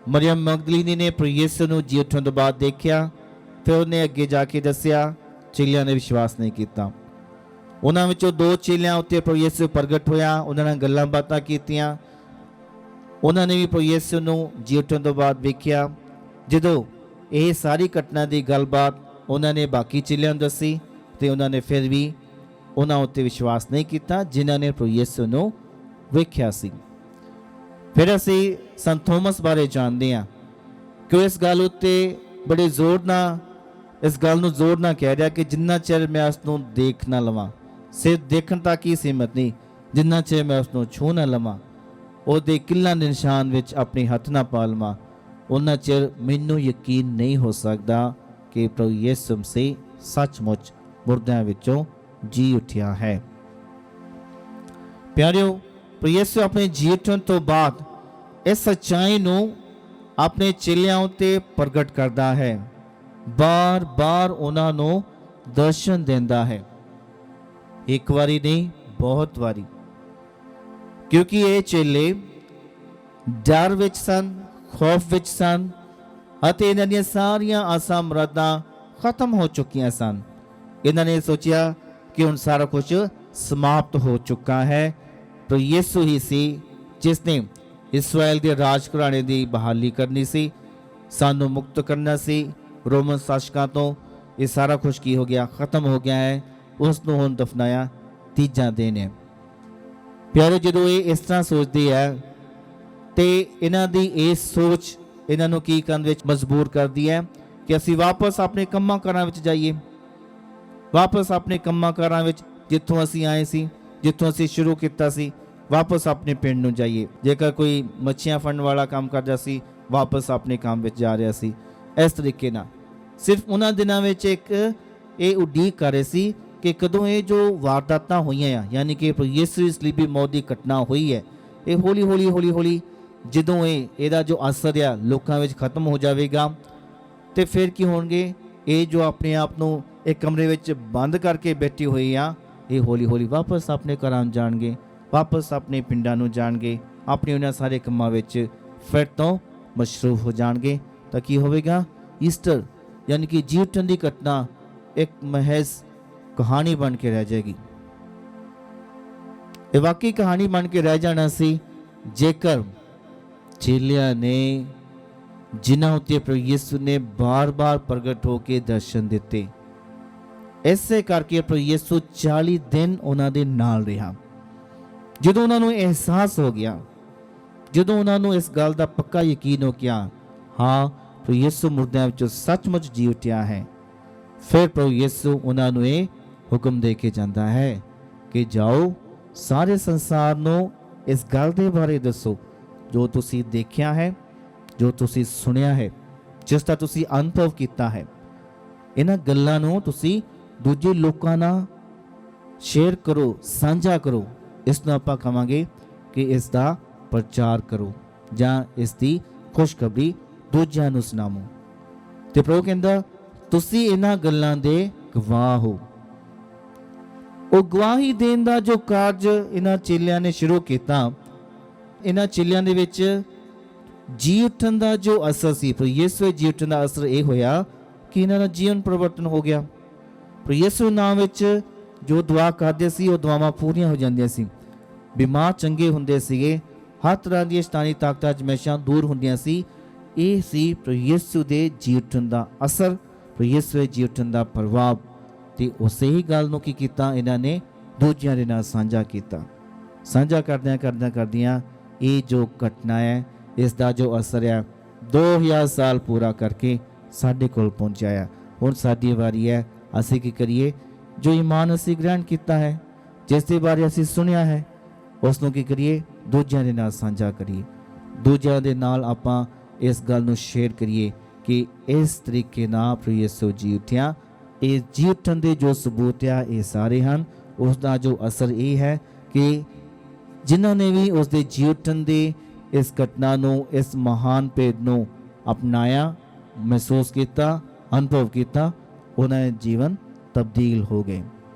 ਮਰੀਮ ਮਗਦਲੀਨੀ ਨੇ ਪ੍ਰਭੂ ਯਿਸੂ ਨੂੰ ਜੀ ਉੱਠਣ ਤੋਂ ਬਾਅਦ ਦੇਖਿਆ, ਫਿਰ ਉਹਨੇ ਅੱਗੇ ਜਾ ਕੇ ਦੱਸਿਆ, ਚੇਲਿਆਂ ਨੇ ਵਿਸ਼ਵਾਸ ਨਹੀਂ ਕੀਤਾ। ਉਹਨਾਂ ਵਿੱਚੋਂ 2 ਚੇਲਿਆਂ ਉੱਤੇ ਪ੍ਰਭੂ ਯਿਸੂ ਪ੍ਰਗਟ ਹੋਇਆ, ਉਹਨਾਂ ਨਾਲ ਗੱਲਾਂ ਬਾਤਾਂ ਕੀਤੀਆਂ, ਉਹਨਾਂ ਨੇ ਵੀ ਪ੍ਰਭੂ ਯਿਸੂ ਨੂੰ ਜੀ ਉੱਠਣ ਤੋਂ ਬਾਅਦ ਵੇਖਿਆ। ਜਦੋਂ ਇਹ ਸਾਰੀ ਘਟਨਾ ਦੀ ਗੱਲਬਾਤ ਉਹਨਾਂ ਨੇ ਬਾਕੀ ਚੇਲਿਆਂ ਨੂੰ ਦੱਸੀ ਤੇ ਉਹਨਾਂ ਨੇ ਫਿਰ ਵੀ ਉਹਨਾਂ ਉੱਤੇ ਵਿਸ਼ਵਾਸ ਨਹੀਂ ਕੀਤਾ ਜਿਨ੍ਹਾਂ ਨੇ ਪ੍ਰਭੂ ਯਿਸੂ ਨੂੰ ਵੇਖਿਆ ਸੀ। ਫਿਰ ਅਸੀਂ ਸੰਤ ਥੋਮਸ ਬਾਰੇ ਜਾਣਦੇ ਹਾਂ ਕਿ ਇਸ ਗੱਲ ਉੱਤੇ ਬੜੇ ਜ਼ੋਰ ਨਾਲ ਇਸ ਗੱਲ ਨੂੰ ਜ਼ੋਰ ਨਾਲ ਕਹਿ ਰਿਹਾ ਕਿ ਜਿੰਨਾ ਚਿਰ ਮੈਂ ਉਸ ਨੂੰ ਦੇਖ ਨਾ ਲਵਾਂ, ਸਿਰਫ ਦੇਖਣ ਤੱਕ ਹੀ ਸੀਮਤ ਨਹੀਂ, ਜਿੰਨਾ ਚਿਰ ਮੈਂ ਉਸ ਨੂੰ ਛੂਹ ਨਾ ਲਵਾਂ, ਉਹਦੇ ਕਿੱਲਾਂ ਦੇ ਨਿਸ਼ਾਨ ਵਿੱਚ ਆਪਣੇ ਹੱਥ ਨਾ ਪਾ ਲਵਾਂ, ਉਹਨਾਂ ਚਿਰ ਮੈਨੂੰ ਯਕੀਨ ਨਹੀਂ ਹੋ ਸਕਦਾ ਕਿ ਪ੍ਰਭੂ ਯਿਸੂ ਮਸੀਹ ਸੱਚਮੁੱਚ ਮੁਰਦਿਆਂ ਵਿੱਚੋਂ ਜੀ ਉੱਠਿਆ ਹੈ। ਪਿਆਰਿਓ, ਪ੍ਰਭੂ ਯਿਸੂ ਆਪਣੇ ਜੀ ਉੱਠਣ ਤੋਂ ਬਾਅਦ ਇਸ ਸੱਚਾਈ ਨੂੰ ਆਪਣੇ ਚੇਲਿਆਂ ਉੱਤੇ ਪ੍ਰਗਟ ਕਰਦਾ ਹੈ। ਬਾਰ-ਬਾਰ ਉਹਨਾਂ ਨੂੰ ਦਰਸ਼ਨ ਦਿੰਦਾ ਹੈ, ਇੱਕ ਵਾਰੀ ਨਹੀਂ ਬਹੁਤ ਵਾਰੀ, ਕਿਉਂਕਿ ਇਹ ਚੇਲੇ ਡਰ ਵਿੱਚ ਸਨ, ਖੌਫ ਵਿੱਚ ਸਨ ਅਤੇ ਇਹਨਾਂ ਦੀਆਂ ਸਾਰੀਆਂ ਆਸਾਂ ਮੁਰਾਦਾਂ ਖਤਮ ਹੋ ਚੁੱਕੀਆਂ ਸਨ। ਇਹਨਾਂ ਨੇ ਸੋਚਿਆ ਕਿ ਹੁਣ ਸਾਰਾ ਕੁਝ ਸਮਾਪਤ ਹੋ ਚੁੱਕਾ ਹੈ। ਪ੍ਰਭੂ ਯਿਸੂ ਹੀ ਸੀ ਜਿਸ ਨੇ ਇਸਰਾਇਲ ਦੇ ਰਾਜ ਘਰਾਣੇ ਦੀ ਬਹਾਲੀ ਕਰਨੀ ਸੀ, ਸਾਨੂੰ ਮੁਕਤ ਕਰਨਾ ਸੀ ਰੋਮਨ ਸ਼ਾਸਕਾਂ ਤੋਂ। ਇਹ ਸਾਰਾ ਕੁਝ ਕੀ ਹੋ ਗਿਆ? ਖਤਮ ਹੋ ਗਿਆ ਹੈ। ਉਸ ਨੂੰ ਹੁਣ ਦਫਨਾਇਆ ਤੀਜਾ ਦਿਨ ਹੈ। ਪਿਆਰੇ, ਜਦੋਂ ਇਹ ਇਸ ਤਰ੍ਹਾਂ ਸੋਚਦੇ ਹੈ ਤੇ ਇਹਨਾਂ ਦੀ ਇਹ ਸੋਚ ਇਹਨਾਂ ਨੂੰ ਕੀ ਕਰਨ ਵਿੱਚ ਮਜਬੂਰ ਕਰਦੀ ਹੈ ਕਿ ਅਸੀਂ ਵਾਪਸ ਆਪਣੇ ਕੰਮਾਂ ਕਾਰਾਂ ਵਿੱਚ ਜਾਈਏ, ਵਾਪਸ ਆਪਣੇ ਕੰਮਾਂ ਕਾਰਾਂ ਵਿੱਚ ਜਿੱਥੋਂ ਅਸੀਂ ਆਏ ਸੀ, ਜਿੱਥੋਂ ਅਸੀਂ ਸ਼ੁਰੂ ਕੀਤਾ ਸੀ, ਵਾਪਸ ਆਪਣੇ ਪਿੰਡ ਨੂੰ ਜਾਈਏ। ਜੇਕਰ ਕੋਈ ਮੱਛੀਆਂ ਫੜਨ ਵਾਲਾ ਕੰਮ ਕਰਦਾ ਸੀ, ਵਾਪਸ ਆਪਣੇ ਕੰਮ ਵਿੱਚ ਜਾ ਰਿਹਾ ਸੀ। ਇਸ ਤਰੀਕੇ ਨਾਲ ਸਿਰਫ ਉਹਨਾਂ ਦਿਨਾਂ ਵਿੱਚ ਇੱਕ ਇਹ ਉਡੀਕ ਕਰ ਰਹੇ ਸੀ ਕਿ ਕਦੋਂ ਇਹ ਜੋ ਵਾਰਦਾਤਾਂ ਹੋਈਆਂ ਆ, ਯਾਨੀ ਕਿ ਯਿਸੂ ਸਲੀਬੀ ਮੌਤ ਦੀ ਘਟਨਾ ਹੋਈ ਹੈ, ਇਹ ਹੌਲੀ-ਹੌਲੀ ਜਦੋਂ ਇਹਦਾ ਜੋ ਅਸਰ ਆ ਲੋਕਾਂ ਵਿੱਚ ਖਤਮ ਹੋ ਜਾਵੇਗਾ ਤੇ ਫਿਰ ਕੀ ਹੋਣਗੇ? ਇਹ ਜੋ ਆਪਣੇ ਆਪ ਨੂੰ ਇੱਕ ਕਮਰੇ ਵਿੱਚ ਬੰਦ ਕਰਕੇ ਬੈਠੇ ਹੋਏ ਆ, ਇਹ ਹੌਲੀ-ਹੌਲੀ ਵਾਪਸ ਆਪਣੇ ਘਰਾਂ ਨੂੰ ਜਾਣਗੇ, ਵਾਪਸ ਆਪਣੇ ਪਿੰਡਾਂ ਨੂੰ ਜਾਣਗੇ, ਆਪਣੇ ਉਹਨਾਂ ਸਾਰੇ ਕੰਮਾਂ ਵਿੱਚ ਫਿਰ ਤੋਂ ਮਸ਼ਰੂਫ ਹੋ ਜਾਣਗੇ। ਤਾਂ ਕੀ ਹੋਵੇਗਾ? ਈਸਟਰ ਯਾਨੀ ਕਿ ਜੀ ਉੱਠਣ ਦੀ ਘਟਨਾ ਇੱਕ ਮਹਿਜ਼ ਕਹਾਣੀ ਬਣ ਕੇ ਰਹਿ ਜਾਏਗੀ। ਇਹ ਵਾਕਈ ਕਹਾਣੀ ਬਣ ਕੇ ਰਹਿ ਜਾਣਾ ਸੀ ਜੇਕਰ ਚੇਲਿਆਂ ਨੇ, ਜਿਨ੍ਹਾਂ ਉੱਤੇ ਪ੍ਰਭੂ ਯਿਸੂ ਨੇ ਬਾਰ-ਬਾਰ ਪ੍ਰਗਟ ਹੋ ਕੇ ਦਰਸ਼ਨ ਦਿੱਤੇ, ਇਸੇ ਕਰਕੇ ਪ੍ਰਭੂ ਯਿਸੂ 40 ਦਿਨ ਉਹਨਾਂ ਦੇ ਨਾਲ ਰਿਹਾ। ਜਦੋਂ ਉਹਨਾਂ ਨੂੰ ਅਹਿਸਾਸ ਹੋ ਗਿਆ, ਜਦੋਂ ਉਹਨਾਂ ਨੂੰ ਇਸ ਗੱਲ ਦਾ ਪੱਕਾ ਯਕੀਨ ਹੋ ਗਿਆ, ਹਾਂ ਪ੍ਰਭੂ ਯਿਸੂ ਮੁਰਦਿਆਂ ਵਿੱਚੋਂ ਸੱਚਮੁੱਚ ਜੀ ਉੱਠਿਆ ਹੈ, ਫਿਰ ਪ੍ਰਭੂ ਯਿਸੂ ਉਹਨਾਂ ਨੂੰ ਇਹ ਹੁਕਮ ਦੇ ਕੇ ਜਾਂਦਾ ਹੈ ਕਿ ਜਾਓ, ਸਾਰੇ ਸੰਸਾਰ ਨੂੰ ਇਸ ਗੱਲ ਦੇ ਬਾਰੇ ਦੱਸੋ ਜੋ ਤੁਸੀਂ ਦੇਖਿਆ ਹੈ, ਜੋ ਤੁਸੀਂ ਸੁਣਿਆ ਹੈ, ਜਿਸ ਦਾ ਤੁਸੀਂ ਅਨੁਭਵ ਕੀਤਾ ਹੈ। ਇਹਨਾਂ ਗੱਲਾਂ ਨੂੰ ਤੁਸੀਂ ਦੂਜੇ ਲੋਕਾਂ ਨਾਲ ਸ਼ੇਅਰ ਕਰੋ, ਸਾਂਝਾ ਕਰੋ। ਇਸ ਨੂੰ ਆਪਾਂ ਕਹਾਂਗੇ ਕਿ ਇਸ ਦਾ ਪ੍ਰਚਾਰ ਕਰੋ ਜਾਂ ਇਸ ਦੀ ਖੁਸ਼ਖਬਰੀ ਦੂਜਿਆਂ ਨੂੰ ਸੁਣਾਵੋ। ਤੇ ਪ੍ਰਭੂ ਕਹਿੰਦਾ ਤੁਸੀਂ ਇਹਨਾਂ ਗੱਲਾਂ ਦੇ ਗਵਾਹ ਹੋ। ਉਹ ਗਵਾਹੀ ਦੇਣ ਦਾ ਜੋ ਕਾਰਜ ਇਹਨਾਂ ਚੇਲਿਆਂ ਨੇ ਸ਼ੁਰੂ ਕੀਤਾ, ਇਹਨਾਂ ਚੇਲਿਆਂ ਦੇ ਵਿੱਚ ਜੀ ਉੱਠਣ ਦਾ ਜੋ ਅਸਰ ਸੀ, ਪ੍ਰਭੂ ਯਿਸੂ ਜੀ ਉੱਠਣ ਦਾ ਅਸਰ ਇਹ ਹੋਇਆ ਕਿ ਇਹਨਾਂ ਦਾ ਜੀਵਨ ਪਰਿਵਰਤਨ ਹੋ ਗਿਆ। ਪ੍ਰਭੂ ਯਿਸੂ ਨਾਮ ਵਿੱਚ ਜੋ ਦੁਆ ਕਰਦੇ ਸੀ ਉਹ ਦੁਆਵਾਂ ਪੂਰੀਆਂ ਹੋ ਜਾਂਦੀਆਂ ਸੀ, ਬਿਮਾਰ ਚੰਗੇ ਹੁੰਦੇ ਸੀਗੇ, ਹਰ ਤਰ੍ਹਾਂ ਦੀਆਂ ਸ਼ੈਤਾਨੀ ਤਾਕਤਾਂ ਹਮੇਸ਼ਾ ਦੂਰ ਹੁੰਦੀਆਂ ਸੀ। ਇਹ ਸੀ ਪ੍ਰਭੂ ਯਿਸੂ ਦੇ ਜੀ ਉੱਠਣ ਦਾ ਅਸਰ, ਪ੍ਰਭੂ ਯਿਸੂ ਦੇ ਜੀ ਉੱਠਣ ਦਾ ਪ੍ਰਭਾਵ। ਤੇ ਉਸੇ ਹੀ ਗੱਲ ਨੂੰ ਕੀ ਕੀਤਾ? ਇਹਨਾਂ ਨੇ ਦੂਜਿਆਂ ਦੇ ਨਾਲ ਸਾਂਝਾ ਕੀਤਾ। ਸਾਂਝਾ ਕਰਦਿਆਂ ਇਹ ਜੋ ਘਟਨਾ ਹੈ, ਇਸ ਦਾ ਜੋ ਅਸਰ ਹੈ 2000 ਸਾਲ ਪੂਰਾ ਕਰਕੇ ਸਾਡੇ ਕੋਲ ਪਹੁੰਚਿਆ ਹੈ। ਹੁਣ ਸਾਡੀ ਵਾਰੀ ਹੈ, ਅਸੀਂ ਕੀ ਕਰੀਏ? ਜੋ ਈਮਾਨ ਅਸੀਂ ਗ੍ਰਹਿਣ ਕੀਤਾ ਹੈ, ਜਿਸ ਦੇ ਬਾਰੇ ਅਸੀਂ ਸੁਣਿਆ ਹੈ, ਉਸ ਨੂੰ ਕੀ ਕਰੀਏ? ਦੂਜਿਆਂ ਦੇ ਨਾਲ ਸਾਂਝਾ ਕਰੀਏ। ਦੂਜਿਆਂ ਦੇ ਨਾਲ ਆਪਾਂ ਇਸ ਗੱਲ ਨੂੰ ਸ਼ੇਅਰ ਕਰੀਏ ਕਿ ਇਸ ਤਰੀਕੇ ਨਾਲ ਪ੍ਰਭੂ ਯਿਸੂ ਜੀ ਉੱਠਿਆ। ਇਹ ਜੀ ਉੱਠਣ ਦੇ ਜੋ ਸਬੂਤ ਆ ਇਹ ਸਾਰੇ ਹਨ। ਉਸ ਦਾ ਜੋ ਅਸਰ ਇਹ ਹੈ ਕਿ ਜਿਨ੍ਹਾਂ ਨੇ ਵੀ ਉਸ ਦੇ ਜੀ ਉੱਠਣ ਦੇ ਇਸ ਘਟਨਾ ਨੂੰ, ਇਸ ਮਹਾਨ ਭੇਦ ਨੂੰ ਅਪਣਾਇਆ, ਮਹਿਸੂਸ ਕੀਤਾ, ਅਨੁਭਵ ਕੀਤਾ, ਉਹਨਾਂ ਦੇ ਜੀਵਨ ਤਬਦੀਲ ਹੋ ਗਏ।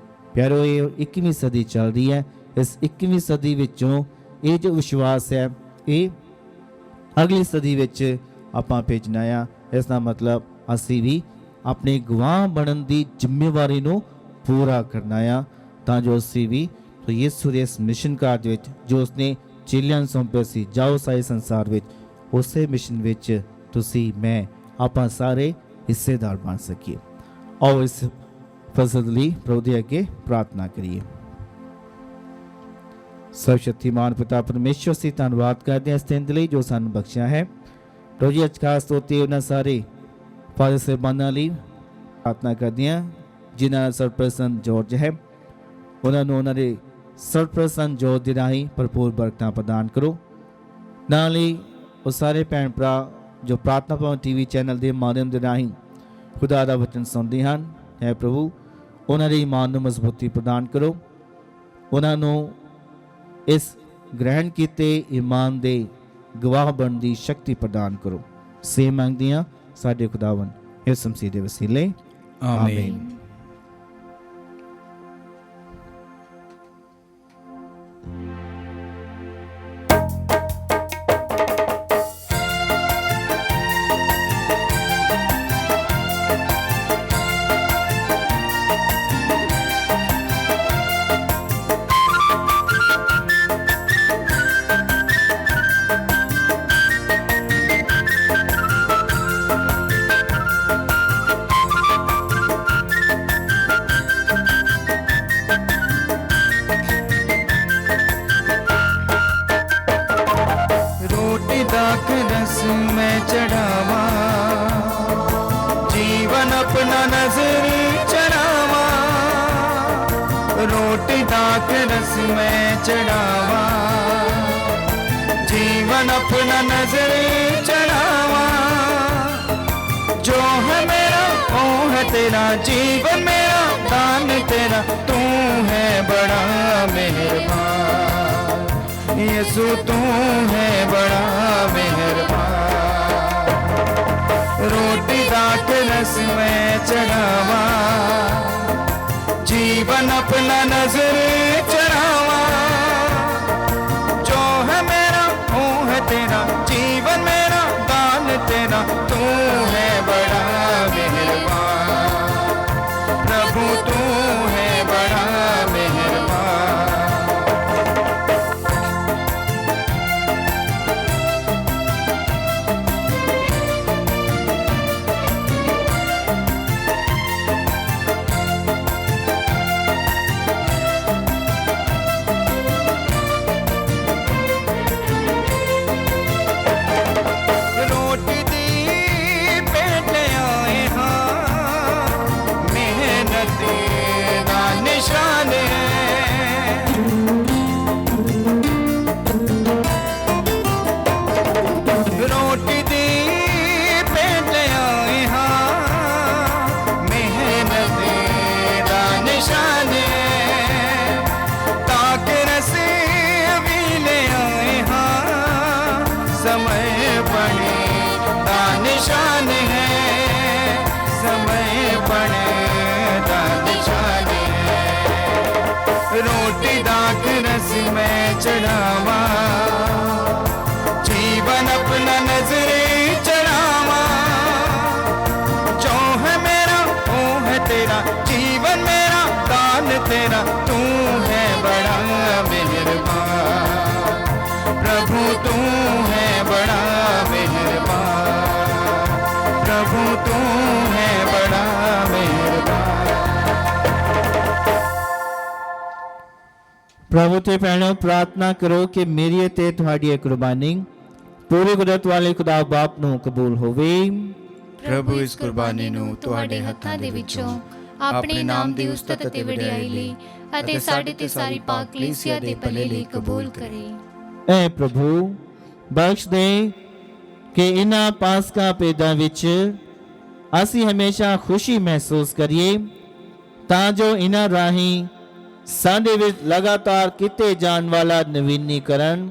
ਪਿਆਰੋ, ਇਹ 21ਵੀਂ ਸਦੀ ਚੱਲ ਰਹੀ ਹੈ। ਇਸ 21ਵੀਂ ਸਦੀ ਵਿੱਚੋਂ ਇਹ ਜੋ ਵਿਸ਼ਵਾਸ ਹੈ ਇਹ ਅਗਲੀ ਸਦੀ ਵਿੱਚ ਆਪਾਂ ਭੇਜਣਾ ਆ। ਇਸ ਦਾ ਮਤਲਬ ਅਸੀਂ ਵੀ ਆਪਣੇ ਗਵਾਹ ਬਣਨ ਦੀ ਜ਼ਿੰਮੇਵਾਰੀ ਨੂੰ ਪੂਰਾ ਕਰਨਾ ਆ, ਤਾਂ ਜੋ ਅਸੀਂ ਵੀ ਯਿਸੂ ਦੇ ਇਸ ਮਿਸ਼ਨ ਕਾਰਜ ਵਿੱਚ ਜੋ ਉਸਨੇ ਚੇਲਿਆਂ ਨੂੰ ਸੌਂਪਿਆ ਸੀ, ਜਾਓ ਸਾਰੇ ਸੰਸਾਰ ਵਿੱਚ, ਉਸੇ ਮਿਸ਼ਨ ਵਿੱਚ ਤੁਸੀਂ, ਮੈਂ, ਆਪਾਂ ਸਾਰੇ ਹਿੱਸੇਦਾਰ ਬਣ ਸਕੀਏ। ਆਓ ਇਸ ਫਜ਼ਲ ਲਈ ਪ੍ਰਭੂ ਦੇ ਅੱਗੇ ਪ੍ਰਾਰਥਨਾ ਕਰੀਏ। ਸਰਵਸ਼ਕਤੀਮਾਨ ਪਿਤਾ ਪਰਮੇਸ਼ਵਰ, ਅਸੀਂ ਧੰਨਵਾਦ ਕਰਦੇ ਹਾਂ ਇਸ ਦਿਨ ਦੇ ਲਈ ਜੋ ਸਾਨੂੰ ਬਖਸ਼ਿਆ ਹੈ। ਪ੍ਰਭੂ ਜੀ, ਅੱਜ ਖਾਸ ਤੌਰ ਤੇ ਉਹਨਾਂ ਸਾਰੇ ਫਾਦਰ ਸਾਹਿਬਾਨਾਂ ਲਈ ਪ੍ਰਾਰਥਨਾ ਕਰਦੇ ਹਾਂ ਜਿਨ੍ਹਾਂ ਦਾ ਸਰਪ੍ਰਸਤ ਜੋਰਜ ਹੈ, ਉਹਨਾਂ ਨੂੰ ਉਹਨਾਂ ਦੇ ਸਰਪ੍ਰਸਤ ਜੋਰਜ ਦੇ ਰਾਹੀਂ ਭਰਪੂਰ ਬਰਕਤਾਂ ਪ੍ਰਦਾਨ ਕਰੋ। ਨਾਲ ਹੀ ਉਹ ਸਾਰੇ ਭੈਣ ਭਰਾ ਜੋ ਪ੍ਰਾਰਥਨਾ ਭਵਨ TV ਚੈਨਲ ਦੇ ਮਾਧਿਅਮ ਦੇ ਰਾਹੀਂ ਖੁਦਾ ਦਾ ਵਚਨ ਸੁਣਦੇ ਹਨ, ਹੈ ਪ੍ਰਭੂ, ਉਹਨਾਂ ਦੇ ਈਮਾਨ ਨੂੰ ਮਜ਼ਬੂਤੀ ਪ੍ਰਦਾਨ ਕਰੋ। ਉਹਨਾਂ ਨੂੰ ਇਸ ਗ੍ਰਹਿਣ ਕੀਤੇ ਈਮਾਨ ਦੇ ਗਵਾਹ ਬਣਨ ਦੀ ਸ਼ਕਤੀ ਪ੍ਰਦਾਨ ਕਰੋ। ਸੇ ਮੰਗਦੇ ਹਾਂ ਸਾਡੇ ਖੁਦਾਵੰਦ ਯਿਸੂ ਮਸੀਹ ਦੇ ਵਸੀਲੇ,
ਆਮੀਨ। मैं चढ़ावा जीवन अपना नजर चढ़ावा, रोटी दाक रस में चढ़ावा जीवन अपना नजर चढ़ावा। जो है मेरा वो है तेरा, जीवन मेरा दान तेरा, तू है बड़ा मेहरबान यीशु, तू है बड़ा मेहरबान। रोटी दाक रस में चढ़ावा जीवन अपना नजर चढ़ावा। जो है मेरा वो है तेरा, जीवन मेरा दान तेरा, तू है बड़ा मेहरबान प्रभु, तू है बड़ा मेहरबान। रोटी दाक रस में चढ़ावा जीवन अपना नजरे चढ़ावा। जो है मेरा वो है तेरा, जीवन मेरा दान तेरा, तू है बड़ा मेहरबान प्रभु, तू है बड़ा मेहरबान प्रभु, तू है बड़ा मेहरबान।
प्रभु ते भैणों प्रार्थना करो कि मेरी ते तुहाडी कुर्बानी पूरी कुदरत वाले खुदा बाप ਨੂੰ ਕਬੂਲ ਹੋਵੇ।
ਪ੍ਰਭੂ ਇਸ ਕੁਰਬਾਨੀ ਨੂੰ ਤੁਹਾਡੇ ਹੱਥਾਂ ਦੇ ਵਿੱਚੋਂ ਆਪਣੇ ਨਾਮ ਦੀ ਉਸਤਤ ਅਤੇ ਵਡਿਆਈ ਲਈ ਅਤੇ ਸਾਡੇ ਤੇ ਸਾਰੀ ਪਾਕ ਕਲੀਸਿਆ ਦੇ ਭਲੇ ਲਈ ਕਬੂਲ ਕਰੇ।
ਐ ਪ੍ਰਭੂ ਬਖਸ਼ ਦੇ ਕਿ ਇਹਨਾਂ ਪਾਸਕਾ ਭੇਦਾਂ ਵਿੱਚ ਅਸੀਂ ਹਮੇਸ਼ਾ ਖੁਸ਼ੀ ਮਹਿਸੂਸ ਕਰੀਏ, ਤਾਂ ਜੋ ਇਹਨਾਂ ਰਾਹੀਂ ਸਾਡੇ ਵਿੱਚ ਲਗਾਤਾਰ ਕੀਤੇ ਜਾਣ ਵਾਲਾ ਨਵੀਨੀਕਰਨ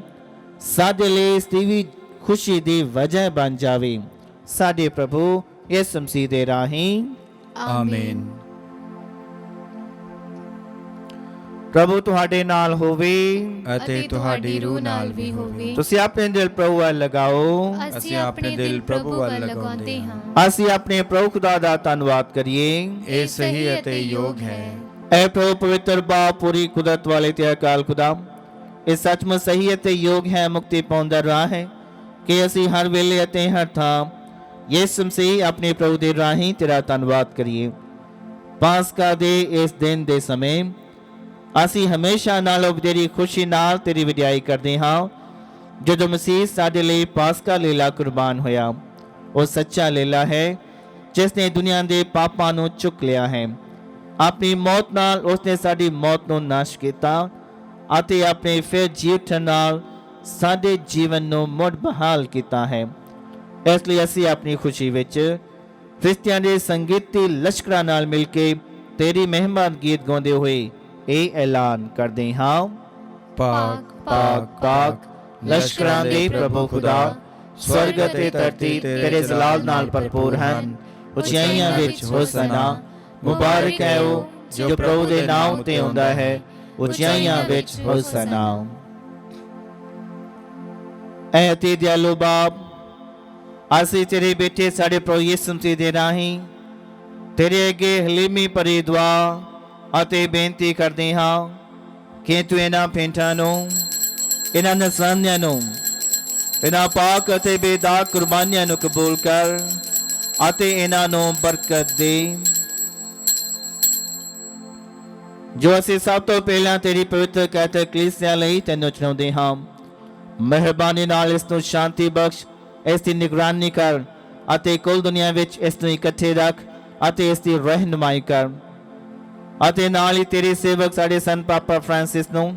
ਸਾਡੇ ਲਈ ਸਦੀਵੀ ਖੁਸ਼ੀ ਦੀ ਵਜ੍ਹਾ ਬਣ ਜਾਵੇ। ਸਾਡੇ ਪ੍ਰਭੂ ਯਿਸੂ ਮਸੀਹ ਦੇ ਰਾਹੀਂ,
ਆਮੀਨ।
ਪ੍ਰਭੂ ਤੁਹਾਡੇ ਨਾਲ ਹੋਵੇ
ਅਤੇ ਤੁਹਾਡੀ ਰੂਹ ਨਾਲ ਵੀ ਹੋਵੇ।
ਤੁਸੀਂ ਆਪਣੇ ਦਿਲ ਪ੍ਰਭੂ ਵੱਲ ਲਗਾਓ।
ਅਸੀਂ ਆਪਣੇ ਦਿਲ ਪ੍ਰਭੂ ਵੱਲ ਲਗਾਉਂਦੇ ਹਾਂ।
ਅਸੀਂ ਆਪਣੇ ਪ੍ਰਭੂ ਖੁਦਾ ਦਾ ਧੰਨਵਾਦ ਕਰੀਏ।
ਇਹ ਸਹੀ ਅਤੇ ਯੋਗ ਹੈ।
ਐ ਪ੍ਰਭੂ ਪਵਿੱਤਰ ਬਾਪ ਪੂਰੀ ਕੁਦਰਤ ਵਾਲੇ ਤੇ ਅਕਾਲ ਖੁਦਾ, ਇਹ ਸੱਚਮੁੱਚ ਸਹੀ ਅਤੇ ਯੋਗ ਹੈ, ਮੁਕਤੀ ਪਾਉਣ ਦਾ ਰਾਹ ਹੈ ਕਿ ਅਸੀਂ ਹਰ ਵੇਲੇ ਅਤੇ ਹਰ ਥਾਂ ਯਿਸੂ ਮਸੀਹ ਆਪਣੇ ਪ੍ਰਭੂ ਦੇ ਰਾਹੀਂ ਤੇਰਾ ਧੰਨਵਾਦ ਕਰੀਏ। ਪਾਸਕਾ ਦੇ ਇਸ ਦਿਨ ਦੇ ਸਮੇਂ ਅਸੀਂ ਹਮੇਸ਼ਾ ਨਾਲੋਂ ਵਧੇਰੀ ਖੁਸ਼ੀ ਨਾਲ ਤੇਰੀ ਵਡਿਆਈ ਕਰਦੇ ਹਾਂ, ਜਦੋਂ ਮਸੀਹ ਸਾਡੇ ਲਈ ਪਾਸਕਾ ਲੀਲਾ ਕੁਰਬਾਨ ਹੋਇਆ। ਉਹ ਸੱਚਾ ਲੀਲਾ ਹੈ ਜਿਸ ਨੇ ਦੁਨੀਆ ਦੇ ਪਾਪਾਂ ਨੂੰ ਚੁੱਕ ਲਿਆ ਹੈ। ਆਪਣੀ ਮੌਤ ਨਾਲ ਉਸਨੇ ਸਾਡੀ ਮੌਤ ਨੂੰ ਨਾਸ਼ ਕੀਤਾ ਅਤੇ ਆਪਣੇ ਫਿਰ ਜੀ ਉੱਠਣ ਨਾਲ ਸਾਡੇ ਜੀਵਨ ਨੂੰ ਮੁੜ ਬਹਾਲ ਕੀਤਾ ਹੈ। ਇਸ ਲਈ ਅਸੀਂ ਆਪਣੀ ਖੁਸ਼ੀ ਵਿੱਚ ਫਰਿਸ਼ਤਿਆਂ ਦੇ ਸੰਗੀਤੀ ਲਸ਼ਕਰਾਂ ਨਾਲ ਮਿਲ ਕੇ ਤੇਰੀ ਮਹਿਮਾ ਗੀਤ ਗਾਉਂਦੇ ਹੋਏ ਇਹ ਐਲਾਨ ਕਰਦੇ ਹਾਂ।
ਪਾਕ
ਪਾਕ ਪਾਕ ਲਸ਼ਕਰਾਂ ਦੇ ਪ੍ਰਭੂ ਖੁਦਾ, ਸਵਰਗ ਅਤੇ ਧਰਤੀ ਤੇਰੇ ਜਲਾਲ ਨਾਲ ਭਰਪੂਰ ਹਨ। ਉਚਾਈਆਂ ਵਿੱਚ ਹੋਸਨਾ, ਮੁਬਾਰਕ ਹੈ ਉਹ ਜੋ ਪ੍ਰਭੂ ਦੇ ਨਾਮ ਉਤੇ ਆਉਂਦਾ ਹੈ। ਉਚਾਈਆਂ ਵਿੱਚ ਹੋਸਨਾ। ਐ ਅਤੀ ਦਿਆਲੂ ਬਾਪ, ਅਸੀਂ ਤੇਰੇ ਬੇਟੇ ਸਾਡੇ ਪ੍ਰਭੂ ਯਿਸੂ ਮਸੀਹ ਦੇ ਰਾਹੀਂ ਤੇਰੇ ਅੱਗੇ ਹਲੀਮੀ ਭਰੀ ਦੁਆ ਅਤੇ ਬੇਨਤੀ ਕਰਦੇ ਹਾਂ ਕਿ ਤੂੰ ਇਹਨਾਂ ਭੇਂਟਾਂ ਨੂੰ, ਇਹਨਾਂ ਨਜ਼ਾਰਿਆਂ ਨੂੰ, ਇਹਨਾਂ ਪਾਕ ਅਤੇ ਬੇਦਾਗ ਕੁਰਬਾਨੀਆਂ ਨੂੰ ਕਬੂਲ ਕਰ ਅਤੇ ਇਹਨਾਂ ਨੂੰ ਬਰਕਤ ਦੇ। ਜੋ ਅਸੀਂ ਸਭ ਤੋਂ ਪਹਿਲਾਂ ਤੇਰੀ ਪਵਿੱਤਰ ਕਹਿਤ ਕਲੀਸਿਆ ਲਈ ਤੈਨੂੰ ਚੁਣਾਉਂਦੇ ਹਾਂ, ਮਿਹਰਬਾਨੀ ਨਾਲ ਇਸ ਨੂੰ ਸ਼ਾਂਤੀ ਬਖਸ਼, ਇਸ ਦੀ ਨਿਗਰਾਨੀ ਕਰ ਅਤੇ ਕੁੱਲ ਦੁਨੀਆ ਵਿੱਚ ਇਸ ਨੂੰ ਇਕੱਠੇ ਰੱਖ ਅਤੇ ਇਸ ਦੀ ਰਹਿਨੁਮਾਈ ਕਰ। ਅਤੇ ਨਾਲ ਹੀ ਤੇਰੇ ਸੇਵਕ ਸਾਡੇ ਸੰਤ ਪਾਪਾ ਫ੍ਰਾਂਸਿਸ ਨੂੰ,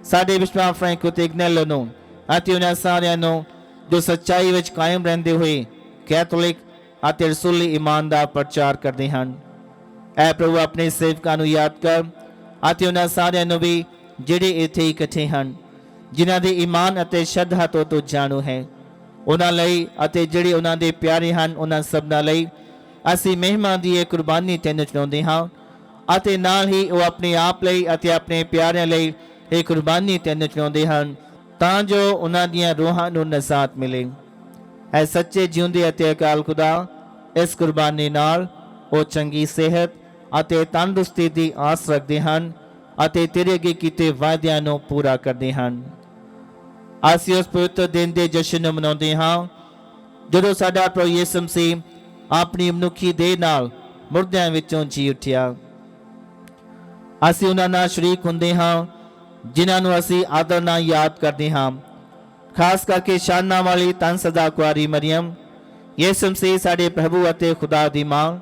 ਸਾਡੇ ਬਿਸ਼ਪ ਫ੍ਰੈਂਕੋ ਇਗਨੈਲੋ ਨੂੰ ਅਤੇ ਉਹਨਾਂ ਸਾਰਿਆਂ ਨੂੰ ਜੋ ਸੱਚਾਈ ਵਿੱਚ ਕਾਇਮ ਰਹਿੰਦੇ ਹੋਏ ਕੈਥੋਲਿਕ ਅਤੇ ਰਸੂਲੀ ਈਮਾਨ ਦਾ ਪ੍ਰਚਾਰ ਕਰਦੇ ਹਨ। ਐ ਪ੍ਰਭੂ ਆਪਣੇ ਸੇਵਕਾਂ ਨੂੰ ਯਾਦ ਕਰ ਅਤੇ ਉਹਨਾਂ ਸਾਰਿਆਂ ਨੂੰ ਵੀ ਜਿਹੜੇ ਇੱਥੇ ਇਕੱਠੇ ਹਨ, ਜਿਨ੍ਹਾਂ ਦੇ ਈਮਾਨ ਅਤੇ ਸ਼ਰਧਾ ਤੋਂ ਤੂੰ ਜਾਣੂ ਹੈ, ਉਹਨਾਂ ਲਈ ਅਤੇ ਜਿਹੜੇ ਉਹਨਾਂ ਦੇ ਪਿਆਰੇ ਹਨ ਉਹਨਾਂ ਸਭਨਾਂ ਲਈ ਅਸੀਂ ਮਹਿਮਾ ਦੀ ਇਹ ਕੁਰਬਾਨੀ ਤੈਨੂੰ ਚੁਣਾਉਂਦੇ ਹਾਂ। ਅਤੇ ਨਾਲ ਹੀ ਉਹ ਆਪਣੇ ਆਪ ਲਈ ਅਤੇ ਆਪਣੇ ਪਿਆਰਿਆਂ ਲਈ ਇਹ ਕੁਰਬਾਨੀ ਤੈਨੂੰ ਚੁਣਾਉਂਦੇ ਹਨ ਤਾਂ ਜੋ ਉਹਨਾਂ ਦੀਆਂ ਰੂਹਾਂ ਨੂੰ ਨਜ਼ਾਤ ਮਿਲੇ। ਐ ਸੱਚੇ ਜਿਉਂਦੇ ਅਤੇ ਅਕਾਲ ਖੁਦਾ, ਇਸ ਕੁਰਬਾਨੀ ਨਾਲ ਉਹ ਚੰਗੀ ਸਿਹਤ ਅਤੇ ਤੰਦਰੁਸਤੀ ਦੀ ਆਸ ਰੱਖਦੇ ਹਨ ਅਤੇ ਤੇਰੇ ਅੱਗੇ ਕੀਤੇ ਵਾਅਦਿਆਂ ਨੂੰ ਪੂਰਾ ਕਰਦੇ ਹਨ। ਅਸੀਂ ਉਸ ਪਵਿੱਤਰ ਦਿਨ ਦੇ ਜਸ਼ਨ ਨੂੰ ਮਨਾਉਂਦੇ ਹਾਂ ਜਦੋਂ ਸਾਡਾ ਪ੍ਰਭੂ ਯਿਸੂ ਮਸੀਹ ਆਪਣੀ ਮਨੁੱਖੀ ਦੇਹ ਨਾਲ ਮੁਰਦਿਆਂ ਵਿੱਚੋਂ ਜੀ ਉੱਠਿਆ। ਅਸੀਂ ਉਹਨਾਂ ਨਾਲ ਸ਼ਰੀਕ ਹੁੰਦੇ ਹਾਂ ਜਿਨ੍ਹਾਂ ਨੂੰ ਅਸੀਂ ਆਦਰ ਨਾਲ ਯਾਦ ਕਰਦੇ ਹਾਂ, ਖਾਸ ਕਰਕੇ ਸ਼ਾਨਾਂ ਵਾਲੀ ਤਨ ਸਦਾ ਕੁਆਰੀ ਮਰੀਅਮ, ਯਿਸੂ ਮਸੀਹ ਸਾਡੇ ਪ੍ਰਭੂ ਅਤੇ ਖੁਦਾ ਦੀ ਮਾਂ,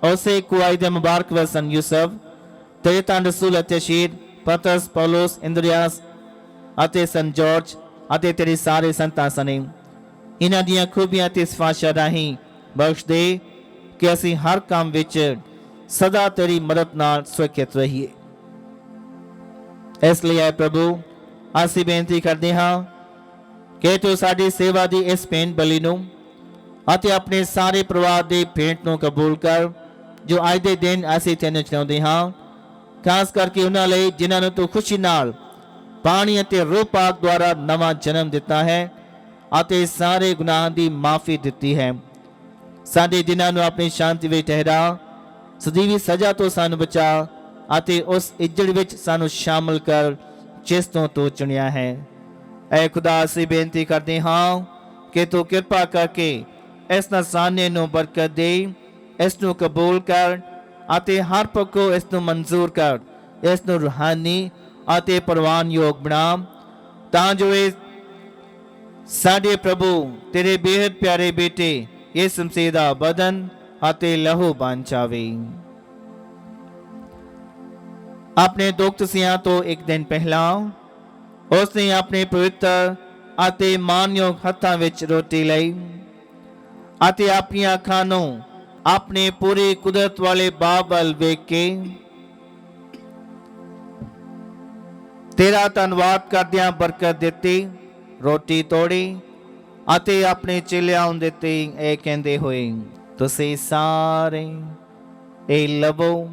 ਉਸੇ ਕੁਆਈ ਦੇ ਮੁਬਾਰਕ ਵਸਨ ਯੂਸਫ, ਤੇਰੇ ਤਨ ਰਸੂਲ ਅਤੇ ਸ਼ਹੀਦ ਪਤਰਸ, ਪੌਲਸ, ਇੰਦਰੀਆਸ ਅਤੇ ਸੰਤ ਜਾਰਜ ਅਤੇ ਤੇਰੇ ਸਾਰੇ ਸੰਤਾਂ ਸਨੇ। ਇਹਨਾਂ ਦੀਆਂ ਖੂਬੀਆਂ ਤੇ ਸਿਫਾਰਿਸ਼ਾਂ ਰਾਹੀਂ ਬਖਸ਼ ਦੇ ਕਿ ਅਸੀਂ ਹਰ ਕੰਮ ਵਿੱਚ ਸਦਾ ਤੇਰੀ ਮਦਦ ਨਾਲ ਸੁਰੱਖਿਅਤ ਰਹੀਏ। ਇਸ ਲਈ ਐ ਪ੍ਰਭੂ, ਅਸੀਂ ਬੇਨਤੀ ਕਰਦੇ ਹਾਂ ਕਿ ਤੂੰ ਸਾਡੀ ਸੇਵਾ ਦੀ ਇਸ ਭੇਂਟ ਬਲੀ ਨੂੰ ਅਤੇ ਆਪਣੇ ਸਾਰੇ ਪਰਿਵਾਰ ਦੀ ਭੇਂਟ ਨੂੰ ਕਬੂਲ ਕਰ ਜੋ ਅੱਜ ਦੇ ਦਿਨ ਅਸੀਂ ਤੈਨੂੰ ਚੁਣਾਉਂਦੇ ਹਾਂ, ਖਾਸ ਕਰਕੇ ਉਹਨਾਂ ਲਈ ਜਿਨ੍ਹਾਂ ਨੂੰ ਤੂੰ ਖੁਸ਼ੀ ਨਾਲ ਪਾਣੀ ਅਤੇ ਰੂਹ ਪਾਕ ਦੁਆਰਾ ਨਵਾਂ ਜਨਮ ਦਿੱਤਾ ਹੈ ਅਤੇ ਸਾਰੇ ਗੁਨਾਹਾਂ ਦੀ ਮਾਫੀ ਦਿੱਤੀ ਹੈ। ਸਾਡੇ ਦਿਨਾਂ ਨੂੰ ਆਪਣੀ ਸ਼ਾਂਤੀ ਵਿੱਚ ਠਹਿਰਾ, ਸਦੀਵੀ ਸਜ਼ਾ ਤੋਂ ਸਾਨੂੰ ਬਚਾ ਅਤੇ ਉਸ ਇੱਜੜ ਵਿੱਚ ਸਾਨੂੰ ਸ਼ਾਮਲ ਕਰ ਜਿਸ ਤੋਂ ਤੂੰ ਚੁਣਿਆ ਹੈ। ਐ ਖੁਦਾ, ਅਸੀਂ ਬੇਨਤੀ ਕਰਦੇ ਹਾਂ ਕਿ ਤੂੰ ਕਿਰਪਾ ਕਰਕੇ ਇਸ ਨਜ਼ਾਰੇ ਨੂੰ ਬਰਕਤ ਦੇ, ਇਸ ਨੂੰ ਕਬੂਲ ਕਰ ਅਤੇ ਹਰ ਪੱਖੋਂ ਇਸ ਨੂੰ ਮਨਜ਼ੂਰ ਕਰ, ਇਸ ਨੂੰ ਰੂਹਾਨੀ ਅਤੇ ਪ੍ਰਵਾਨਯੋਗ ਬਣਾ ਤਾਂ ਜੋ ਇਹ ਸਾਡੇ ਪ੍ਰਭੂ ਤੇਰੇ ਬੇਹੱਦ ਪਿਆਰੇ ਬੇਟੇ ਯਿਸੂ ਮਸੀਹ ਦਾ ਬਦਨ ਅਤੇ ਲਹੂ ਬਣ ਜਾਵੇ। ਆਪਣੇ ਦੁੱਖ ਤਸੀਹਾਂ ਤੋਂ ਇੱਕ ਦਿਨ ਪਹਿਲਾਂ ਉਸਨੇ ਆਪਣੇ ਪਵਿੱਤਰ ਅਤੇ ਮਾਨਯੋਗ ਹੱਥਾਂ ਵਿੱਚ ਰੋਟੀ ਲਈ ਅਤੇ ਆਪਣੀਆਂ ਅੱਖਾਂ ਨੂੰ ਆਪਣੇ ਪੂਰੀ ਕੁਦਰਤ ਵਾਲੇ ਬਾਪ ਵੱਲ ਵੇਖ ਕੇ ਤੇਰਾ ਧੰਨਵਾਦ ਕਰਦਿਆਂ ਬਰਕਤ ਦਿੱਤੀ, ਰੋਟੀ ਤੋੜੀ ਅਤੇ ਆਪਣੇ ਚੇਲਿਆਂ ਨੂੰ ਦਿੱਤੀ, ਇਹ ਕਹਿੰਦੇ ਹੋਏ, ਤੁਸੀਂ ਸਾਰੇ ਇਹ ਲਵੋ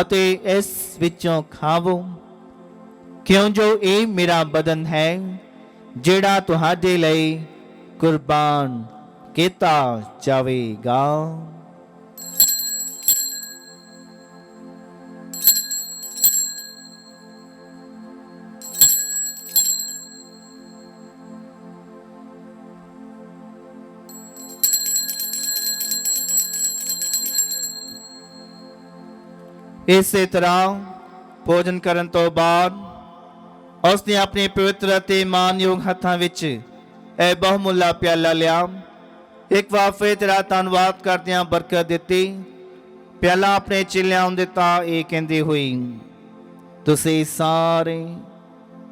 ਅਤੇ ਇਸ ਵਿੱਚੋਂ ਖਾਵੋ, ਕਿਉਂ ਜੋ ਇਹ ਮੇਰਾ ਬਦਨ ਹੈ ਜਿਹੜਾ ਤੁਹਾਡੇ ਲਈ ਕੁਰਬਾਨ ਕੀਤਾ ਜਾਵੇਗਾ। ਇਸੇ ਤਰ੍ਹਾਂ ਭੋਜਨ ਕਰਨ ਤੋਂ ਬਾਅਦ ਉਸਨੇ ਆਪਣੇ ਪਵਿੱਤਰ ਅਤੇ ਮਾਨਯੋਗ ਹੱਥਾਂ ਵਿੱਚ ਇਹ ਬਹੁਮੁੱਲਾ ਪਿਆਲਾ ਲਿਆ, ਇੱਕ ਵਾਰ ਫਿਰ ਤੇਰਾ ਧੰਨਵਾਦ ਕਰਦਿਆਂ ਬਰਕਤ ਦਿੱਤੀ, ਪਿਆਲਾ ਆਪਣੇ ਚੇਲਿਆਂ ਨੂੰ ਦਿੱਤਾ, ਇਹ ਕਹਿੰਦੇ ਹੋਏ, ਤੁਸੀਂ ਸਾਰੇ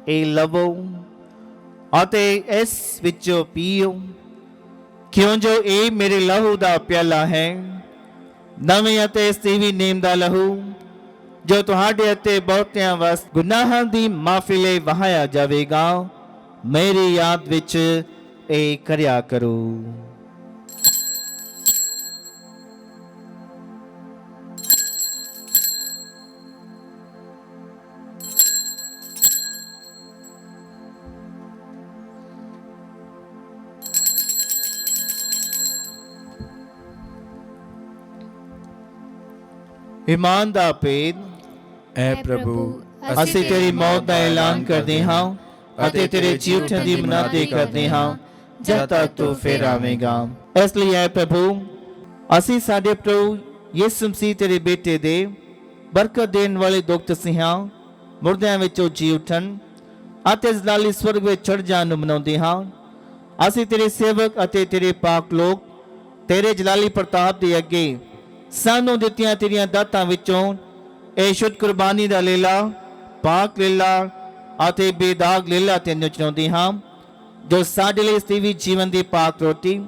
ਇਹ ਲਵੋ ਅਤੇ ਇਸ ਵਿੱਚੋਂ ਪੀਓ, ਕਿਉਂ ਜੋ ਇਹ ਮੇਰੇ ਲਹੂ ਦਾ ਪਿਆਲਾ ਹੈ ਨਵੇਂ ਅਤੇ ਸਤੀਵੀ ਨੇਮ ਦਾ ਲਹੂ ਜੋ ਤੁਹਾਡੇ ਅਤੇ ਬਹੁਤਿਆਂ ਵਸ ਗੁਨਾਹਾਂ ਦੀ ਮਾਫੀ ਲਈ ਵਹਾਇਆ ਜਾਵੇਗਾ, ਮੇਰੀ ਯਾਦ ਵਿੱਚ ਇਹ ਕਰਿਆ ਕਰੋ। ਈਮਾਨ ਦਾ ਭੇਦ।
ਐ ਪ੍ਰਭੂ,
ਅਸੀਂ ਤੇਰੀ ਮੌਤ ਦਾ ਐਲਾਨ ਕਰਦੇ ਹਾਂ ਅਤੇ ਤੇਰੇ ਜੀ ਉੱਠਣ ਦੀ ਮਨਾਦੇ ਕਰਦੇ ਹਾਂ ਜਦ ਤੱਕ ਤੂੰ ਫਿਰ ਆਵੇਂਗਾ। ਇਸ ਲਈ ਐ ਪ੍ਰਭੂ, ਅਸੀਂ ਸਾਡੇ ਪ੍ਰਭੂ ਯਿਸੂ ਮਸੀਹ ਤੇਰੇ ਬੇਟੇ ਦੇ ਬਰਕਤ ਦੇਣ ਵਾਲੇ ਦੁੱਖ ਤਸੀਹਾਂ ਮੁਰਦਿਆਂ ਵਿੱਚੋਂ ਜੀ ਉੱਠਣ ਅਤੇ ਜਲਾਲੀ ਸਵਰਗ ਵਿੱਚ ਚੜ੍ਹ ਜਾਣ ਨੂੰ ਮਨਾਉਂਦੇ ਹਾਂ। ਅਸੀਂ ਤੇਰੇ ਸੇਵਕ ਅਤੇ ਤੇਰੇ ਪਾਕ ਲੋਕ ਤੇਰੇ ਜਲਾਲੀ ਪ੍ਰਤਾਪ ਦੇ ਅੱਗੇ ਸਾਨੂੰ ਦਿੱਤੀਆਂ ਤੇਰੀਆਂ ਦਾਤਾਂ ਵਿੱਚੋਂ ਇਹ ਸ਼ੁੱਧ ਕੁਰਬਾਨੀ ਦਾ ਲੀਲਾ, ਪਾਕ ਲੀਲਾ ਅਤੇ ਬੇਦਾਗ ਲੀਲਾ ਤੈਨੂੰ ਚੁਣਾਉਂਦੇ ਹਾਂ, ਜੋ ਸਾਡੇ ਲਈ ਸਤੀਵੀ ਜੀਵਨ ਦੀ ਪਾਕ ਰੋਟੀ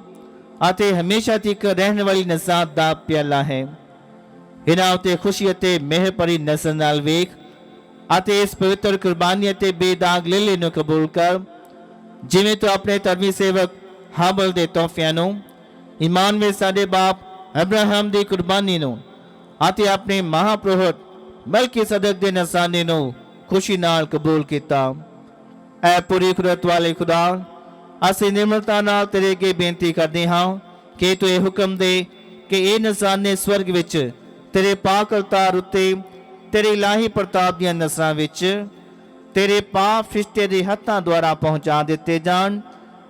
ਅਤੇ ਹਮੇਸ਼ਾ ਤੱਕ ਰਹਿਣ ਵਾਲੀ ਨਜ਼ਾਤ ਦਾ ਪਿਆਲਾ ਹੈ। ਇਹਨਾਂ ਉੱਤੇ ਖੁਸ਼ੀ ਅਤੇ ਮਿਹਰ ਭਰੀ ਨਜ਼ਰ ਨਾਲ ਵੇਖ ਅਤੇ ਇਸ ਪਵਿੱਤਰ ਕੁਰਬਾਨੀ ਅਤੇ ਬੇਦਾਗ ਲੀਲੇ ਨੂੰ ਕਬੂਲ ਕਰ, ਜਿਵੇਂ ਤੂੰ ਆਪਣੇ ਧਰਮੀ ਸੇਵਕ ਹਾਬਲ ਦੇ ਤੋਹਫਿਆਂ ਨੂੰ ਈਮਾਨ ਵਿੱਚ ਸਾਡੇ ਬਾਪ ਅਬਰਾਹਮ ਦੀ ਕੁਰਬਾਨੀ ਨੂੰ ਅਤੇ ਆਪਣੇ ਮਹਾਪੁਰਖ ਮਲਕੀਸਦਕ ਦੇ ਨਿਸ਼ਾਨੇ ਨੂੰ ਖੁਸ਼ੀ ਨਾਲ ਕਬੂਲ ਕੀਤਾ। ਐ ਪੂਰੀ ਕੁਦਰਤ ਵਾਲੇ ਖੁਦਾ, ਅਸੀਂ ਨਿਮਰਤਾ ਨਾਲ ਤੇਰੇ ਅੱਗੇ ਬੇਨਤੀ ਕਰਦੇ ਹਾਂ ਕਿ ਤੂੰ ਇਹ ਹੁਕਮ ਦੇ ਕਿ ਇਹ ਨਿਸ਼ਾਨੇ ਸਵਰਗ ਵਿੱਚ ਤੇਰੇ ਪਾਕ ਅਵਤਾਰ ਉੱਤੇ ਤੇਰੇ ਇਲਾਹੀ ਪ੍ਰਤਾਪ ਦੀਆਂ ਨਸਰਾਂ ਵਿੱਚ ਤੇਰੇ ਪਾਕ ਫਰਿਸ਼ਤੇ ਦੇ ਹੱਥਾਂ ਦੁਆਰਾ ਪਹੁੰਚਾ ਦਿੱਤੇ ਜਾਣ,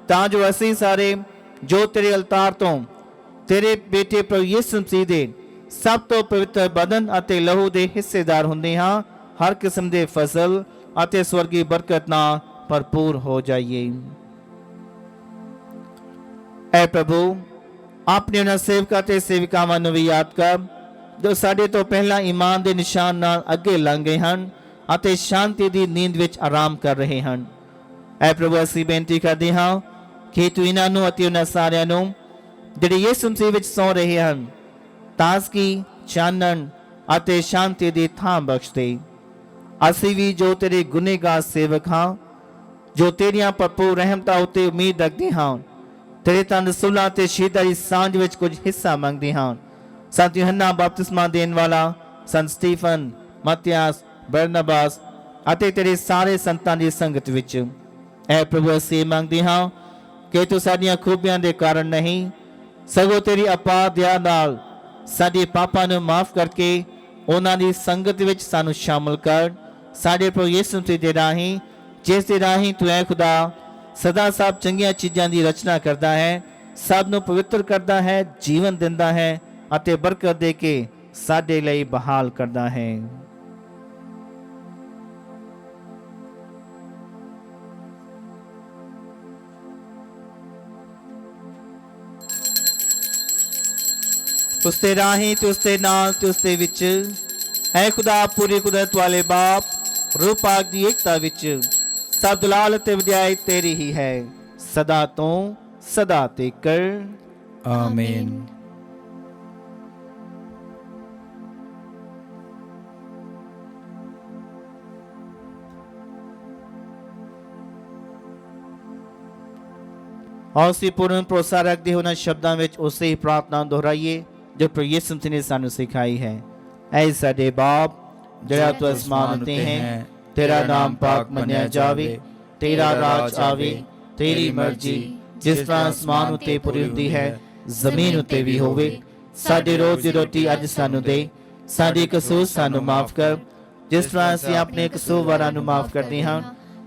ਤਾਂ ਜੋ ਅਸੀਂ ਸਾਰੇ ਜੋ ਤੇਰੇ ਅਵਤਾਰ ਤੋਂ ਤੇਰੇ ਬੇਟੇ ਪ੍ਰਭੂ ਯਿਸੂ ਮਸੀਹ ਦੇ ਸਭ ਤੋਂ ਪਵਿੱਤਰ ਬਦਨ ਅਤੇ ਲਹੂ ਦੇ ਹਿੱਸੇਦਾਰ ਹੁੰਦੇ ਹਾਂ, ਹਰ ਕਿਸਮ ਦੇ ਫਜ਼ਲ ਅਤੇ ਸਵਰਗੀ ਬਰਕਤ ਨਾਲ ਭਰਪੂਰ ਹੋ ਜਾਈਏ। ਐ ਪ੍ਰਭੂ, ਆਪਣੇ ਉਹਨਾਂ ਸੇਵਕਾਂ ਤੇ ਸੇਵਿਕਾਵਾਂ ਨੂੰ ਵੀ ਯਾਦ ਕਰ ਜੋ ਸਾਡੇ ਤੋਂ ਪਹਿਲਾਂ ਈਮਾਨ ਦੇ ਨਿਸ਼ਾਨ ਨਾਲ ਅੱਗੇ ਲੰਘ ਗਏ ਹਨ ਅਤੇ ਸ਼ਾਂਤੀ ਦੀ ਨੀਂਦ ਵਿੱਚ ਆਰਾਮ ਕਰ ਰਹੇ ਹਨ। ਐ ਪ੍ਰਭੂ, ਅਸੀਂ ਬੇਨਤੀ ਕਰਦੇ ਹਾਂ ਕਿ ਤੂੰ ਇਹਨਾਂ ਨੂੰ ਅਤੇ ਉਹਨਾਂ ਸਾਰਿਆਂ ਨੂੰ ਜਿਹੜੇ ਯਿਸੂ ਮਸੀਹ ਵਿੱਚ ਸੌ ਰਹੇ ਹਨ ਤਾਜ਼ਗੀ, ਚਾਨਣ ਅਤੇ ਸ਼ਾਂਤੀ ਦੀ ਥਾਂ ਬਖਸ਼ ਦੇ। ਅਸੀਂ ਵੀ ਜੋ ਤੇਰੇ ਗੁਨੇਗਾਰ ਸੇਵਕ ਹਾਂ, ਜੋ ਤੇਰੀਆਂ ਭਰਪੂਰ ਰਹਿਮਤਾਂ ਉੱਤੇ ਉਮੀਦ ਰੱਖਦੇ ਹਾਂ, ਤੇਰੇ ਤਨ ਰਸੂਲਾਂ ਤੇ ਸ਼ਹੀਦਾਂ ਦੀ ਸਾਂਝ ਵਿੱਚ ਕੁਝ ਹਿੱਸਾ ਮੰਗਦੇ ਹਾਂ। ਸੰਤ ਯੂਹੰਨਾ ਬਪਤਿਸਮਾ ਦੇਣ ਵਾਲਾ, ਸੰਤ ਸਟੀਫਨ, ਮਤਿਆਸ, ਬਰਨਬਾਸ ਅਤੇ ਤੇਰੇ ਸਾਰੇ ਸੰਤਾਂ ਦੀ ਸੰਗਤ ਵਿੱਚ ਐ ਪ੍ਰਭੂ, ਅਸੀਂ ਮੰਗਦੇ ਹਾਂ ਕਿ ਤੂੰ ਸਾਡੀਆਂ ਖੂਬੀਆਂ ਦੇ ਕਾਰਨ ਨਹੀਂ ਸਗੋਂ ਤੇਰੀ ਅਪਾਰ ਦਇਆ ਨਾਲ ਸਾਡੇ ਪਾਪਾਂ ਨੂੰ ਮਾਫ ਕਰਕੇ ਉਹਨਾਂ ਦੀ ਸੰਗਤ ਵਿੱਚ ਸਾਨੂੰ ਸ਼ਾਮਲ ਕਰ। ਸਾਡੇ ਪ੍ਰਭੂ ਯਿਸੂ ਮਸੀਹ ਦੇ ਰਾਹੀਂ, ਜਿਸ ਦੇ ਰਾਹੀਂ ਤੂੰ ਐ ਖੁਦਾ ਸਦਾ ਸਭ ਚੰਗੀਆਂ ਚੀਜ਼ਾਂ ਦੀ ਰਚਨਾ ਕਰਦਾ ਹੈ, ਸਭ ਨੂੰ ਪਵਿੱਤਰ ਕਰਦਾ ਹੈ, ਜੀਵਨ ਦਿੰਦਾ ਹੈ ਅਤੇ ਬਰਕਤ ਦੇ ਕੇ ਸਾਡੇ ਲਈ ਬਹਾਲ ਕਰਦਾ ਹੈ। ਉਸ ਦੇ ਰਾਹੀਂ ਤੇ ਉਸ ਦੇ ਨਾਲ ਤੇ ਉਸ ਦੇ ਵਿੱਚ ਐ ਖੁਦਾ, ਪੂਰੀ ਕੁਦਰਤ ਵਾਲੇ ਬਾਪ, ਰੂਹ ਪਾਕ ਦੀ ਏਕਤਾ ਵਿੱਚ ਸਭ ਦੁਲਾਲ ਤੇ ਵਡਿਆਈ ਤੇਰੀ ਹੀ ਹੈ, ਸਦਾ ਤੋਂ ਸਦਾ ਤੱਕ।
ਆਮੀਨ।
और उसी पूर्ण भरोसा रखते हुए शब्दों में उसे ही प्रार्थना दोहराइए जो प्रभु यीशु मसीह ने सानू सिखाई है। ऐ साडे बाप जड़ा तू आसमान उत्ते है, तेरा नाम पाक मन्या जावे, तेरा राज आवे, तेरी मर्जी जिस तरह आसमान उत्ते पूरी हुंदी है जमीन उत्ते भी होवे। साडे रोज दी रोटी अज सानू दे, साडे कसूर सानू माफ कर जिस तरह असीं अपने कसूरवारां नू माफ करदे हां।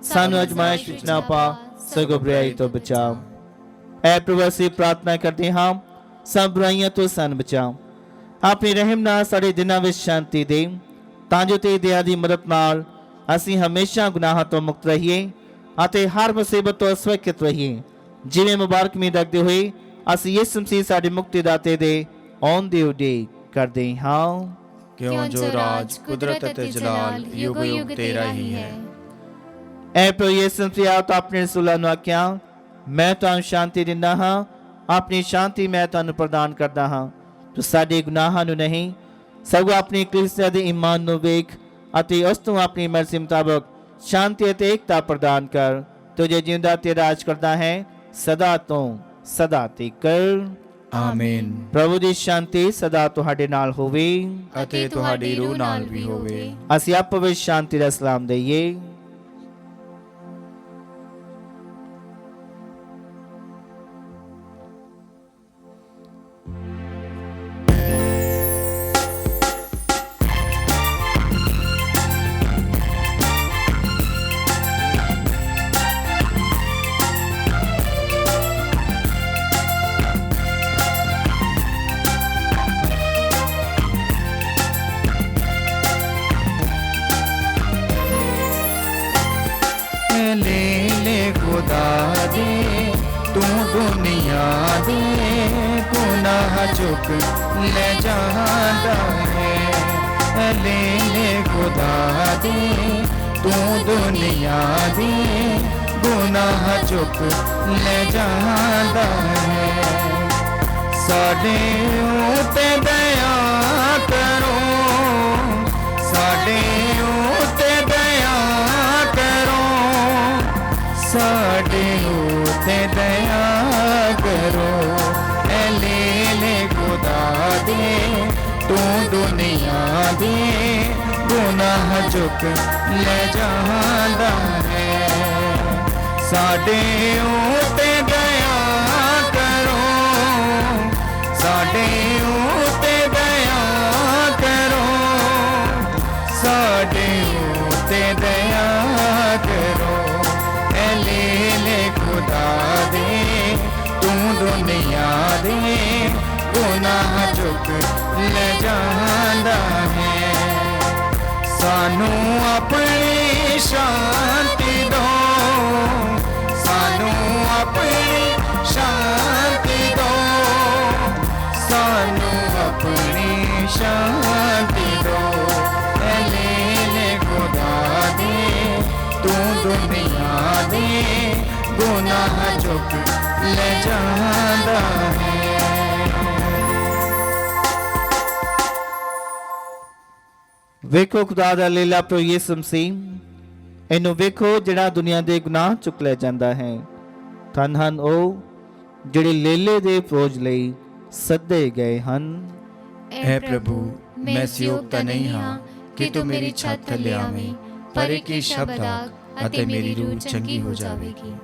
सानू अजमाइश विच ना पा सगों बुराई तो बचा। ऐ प्रभु असीं प्रार्थना करदे हां सब बुराइयां तो सन बचा। अपनी रहम नाल साडे दिनां विच शांति दे तां जो तेरी दया दी मदद नाल असीं हमेशा गुनाहां तो मुक्त रहिए ਅਤੇ हर मुसीबत तो सुरक्षित रहिए। जिवें मुबारक में रखते हुए ਅਸੀਂ ਯਿਸੂ ਮਸੀਹ ਸਾਡੇ ਮੁਕਤੀਦਾਤੇ ਦੇ ਆਉਣ ਦੀ ਉਡੀਕ ਕਰਦੇ ਹਾਂ।
क्यों जो राज कुदरत ते जलाल युग युग तेरा ही है।
ऐ प्रभु यीशु मसीह आप अपने रसूलां ਨੂੰ ਆਖਿਆ मैं ਤੁਹਾਨੂੰ ਸ਼ਾਂਤੀ ਦਿੰਦਾ ਹਾਂ, ਆਪਣੀ ਸ਼ਾਂਤੀ ਮੈਂ ਤੁਹਾਨੂੰ ਪ੍ਰਦਾਨ ਕਰਦਾ ਹਾਂ। ਤੂੰ ਸਾਡੇ ਗੁਨਾਹਾਂ ਨੂੰ ਨਹੀਂ ਸਗੋਂ ਆਪਣੀ ਕਲੀਸਿਆ ਦੇ ਈਮਾਨ ਨੂੰ ਵੇਖ ਅਤੇ ਉਸ ਤੋਂ ਆਪਣੀ ਮਰਜ਼ੀ ਮੁਤਾਬਕ ਸ਼ਾਂਤੀ ਅਤੇ ਏਕਤਾ ਪ੍ਰਦਾਨ ਕਰ। ਤੁਝੇ ਜਿਉਂਦਾ ਤੇ ਰਾਜ ਕਰਦਾ ਹੈ ਸਦਾ ਤੋਂ ਸਦਾ ਤੱਕ।
ਆਮੀਨ।
ਪ੍ਰਭੂ ਦੀ ਸ਼ਾਂਤੀ ਸਦਾ ਤੁਹਾਡੇ ਨਾਲ ਹੋਵੇ
ਅਤੇ ਤੁਹਾਡੀ ਰੂਹ ਨਾਲ ਵੀ ਹੋਵੇ।
ਅਸੀਂ ਆਪੋ ਵਿੱਚ ਸ਼ਾਂਤੀ ਦਾ ਸਲਾਮ ਦਈਏ।
दुनिया दे गुनाह चुक ले जाता है। ले ले खुदा दे तू दुनिया दे गुनाह चुक ले जाता है। साडे उते दया करो, साडे उते दया करो, साडे उते दया करो। ले ले खुदा दे तू दुनिया दे गुनाह चुक ले जाता है। साडे उते दया करो, साडे उते दया करो, साडे उते दया करो। ले ले खुदा दे तू दुनिया दे गुनाह चुक ले जाता है। सानू अपनी शांति दो, सानू अपनी शांति दो, सानू अपनी शांति दो। ले ले खुदा दे तू दुनिया दे गुनाह चुक ले जाता है।
ਵੇਖੋ ਖੁਦਾ ਦਾ ਲੀਲਾ ਪ੍ਰਭੂ ਯਿਸੂ ਮਸੀਹ, ਇਹਨੂੰ ਵੇਖੋ ਜਿਹੜਾ ਦੁਨੀਆ ਦੇ ਗੁਨਾਹ ਚੁੱਕ ਲੈ ਜਾਂਦਾ ਹੈ। ਧੰਨ ਹਨ ਉਹ ਜਿਹੜੇ ਲੇਲੇ ਦੇ ਫੌਜ ਲਈ ਸੱਦੇ ਗਏ ਹਨ।
ਐ ਪ੍ਰਭੂ, ਮੈਂ ਇਸ ਯੋਗ ਤਾਂ ਨਹੀਂ ਹਾਂ ਕਿ ਤੂੰ ਮੇਰੀ ਛੱਤ ਥੱਲੇ ਆਵੇਂ, ਪਰ ਇੱਕ ਹੀ ਸ਼ਬਦ ਆਖ ਅਤੇ ਮੇਰੀ ਰੂਹ ਚੰਗੀ ਹੋ ਜਾਵੇਗੀ।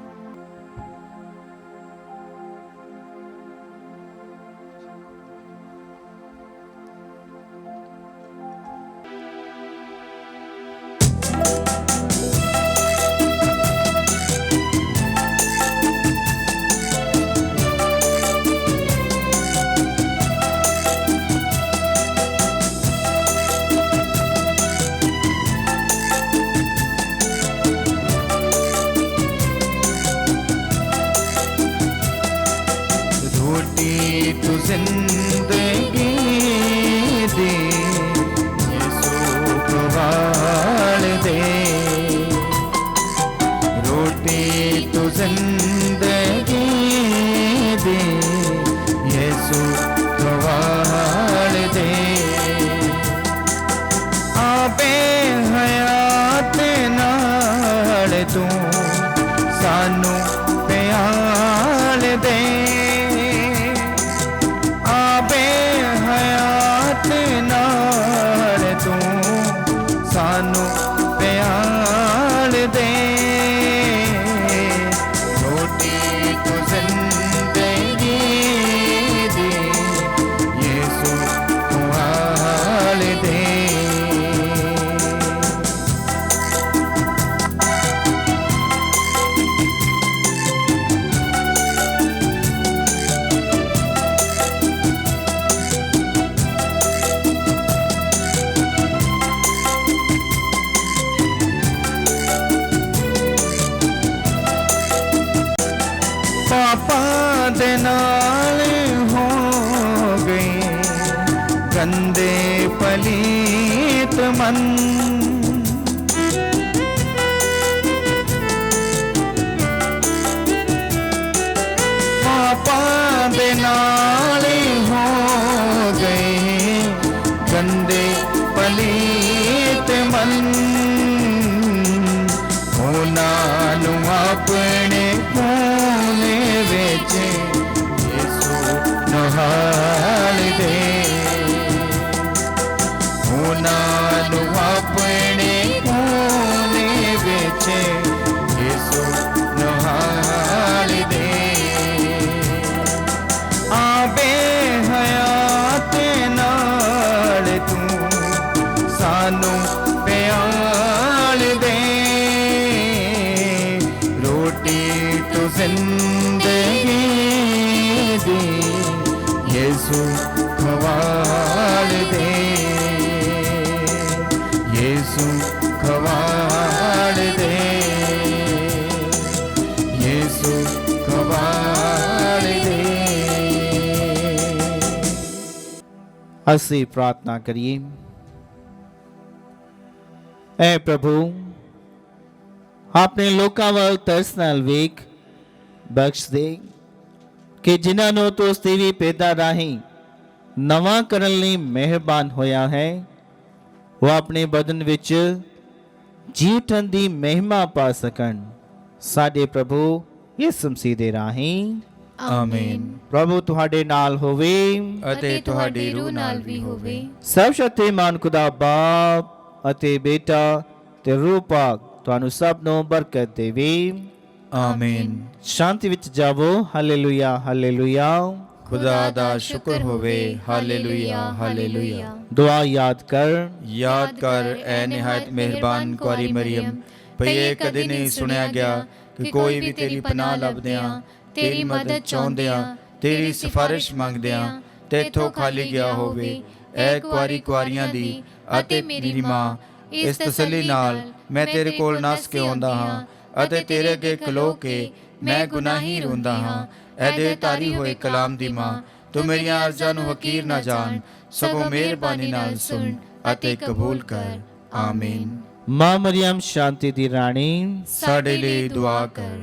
ਅਸੀਂ ਪ੍ਰਾਰਥਨਾ ਕਰੀਏ। ਐ ਪ੍ਰਭੂ, ਆਪਣੇ ਲੋਕਾਂ ਵੱਲ ਤਰਸ ਨਾਲ ਵੇਖ, ਬਖਸ਼ ਦੇ ਕਿ ਜਿਨ੍ਹਾਂ ਨੂੰ ਤੂੰ ਸਦੀਵੀ ਪੈਦਾ ਰਾਹੀਂ ਨਵਾਂ ਕਰਨ ਲਈ ਮਿਹਰਬਾਨ ਹੋਇਆ ਹੈ, ਉਹ ਆਪਣੇ ਬਦਨ ਵਿੱਚ ਜੀ ਉਠਣ ਦੀ ਮਹਿਮਾ ਪਾ ਸਕਣ। ਸਾਡੇ ਪ੍ਰਭੂ ਯਿਸੂ ਮਸੀਹ ਦੇ ਰਾਹੀਂ
ਆਮੀਨ।
ਪ੍ਰਭੂ ਤੁਹਾਡੇ ਨਾਲ ਹੋਵੇ
ਅਤੇ ਤੁਹਾਡੀ ਰੂਹ ਨਾਲ ਵੀ ਹੋਵੇ।
ਸਰਵ ਸ਼ਕਤੀਮਾਨ ਖੁਦਾ ਬਾਪ ਅਤੇ ਬੇਟਾ ਤੇ ਰੂਹ ਪਾਕ ਤੁਹਾਨੂੰ ਸਭ ਨੂੰ ਬਰਕਤ ਦੇਵੇ।
ਆਮੀਨ।
ਸ਼ਾਂਤੀ ਵਿੱਚ ਜਾਵੋ। Hallelujah, hallelujah.
ਖੁਦਾ ਦਾ ਸ਼ੁਕਰ ਹੋਵੇ। Hallelujah, hallelujah.
ਦੁਆ ਯਾਦ ਕਰ।
ਯਾਦ ਕਰ ਐ ਨਿਹਾਇਤ ਮਿਹਰਬਾਨ ਕੁਆਰੀ ਮਰੀਮ, ਭਈ ਇਹ ਕਦੇ ਨਹੀਂ ਸੁਣਿਆ ਗਿਆ ਕਿ ਕੋਈ ਵੀ ਤੇਰੀ ਪਨਾਹ ਲੱਭਦਿਆਂ, ਤੇਰੀ ਮਦਦ ਚਾਹੁੰਦਿਆਂ, ਤੇਰੀ ਸਿਫਾਰਿਸ਼ ਮੰਗਦਿਆਂ ਤੇਥੋਂ ਖਾਲੀ ਗਿਆ ਹੋਵੇ। ਐ ਕੁਆਰੀ ਕੁਆਰੀਆਂ ਦੀ ਅਤੇ ਮੇਰੀ ਮਾਂ, ਇਸ ਤਸੱਲੀ ਨਾਲ ਮੈਂ ਤੇਰੇ ਕੋਲ ਨੱਸ ਕੇ ਆਉਂਦਾ ਹਾਂ ਅਤੇ ਤੇਰੇ ਅੱਗੇ ਖਲੋ ਕੇ ਮੈਂ ਗੁਨਾਹੀ ਰੋਂਦਾ ਹਾਂ। ਐ ਦੇ ਤਾਰੀ ਹੋਏ ਕਲਾਮ ਦੀ ਮਾਂ, ਤੂੰ ਮੇਰੀਆਂ ਅਰਜ਼ਾਂ ਨੂੰ ਹਕੀਰ ਨਾ ਜਾਣ, ਸਗੋਂ ਮਿਹਰਬਾਨੀ ਨਾਲ ਸੁਣ ਅਤੇ ਕਬੂਲ ਕਰ। ਆਮੀਨ।
ਮਾਂ ਮਰੀਮ ਸ਼ਾਂਤੀ ਦੀ ਰਾਣੀ,
ਸਾਡੇ ਲਈ ਦੁਆ ਕਰ।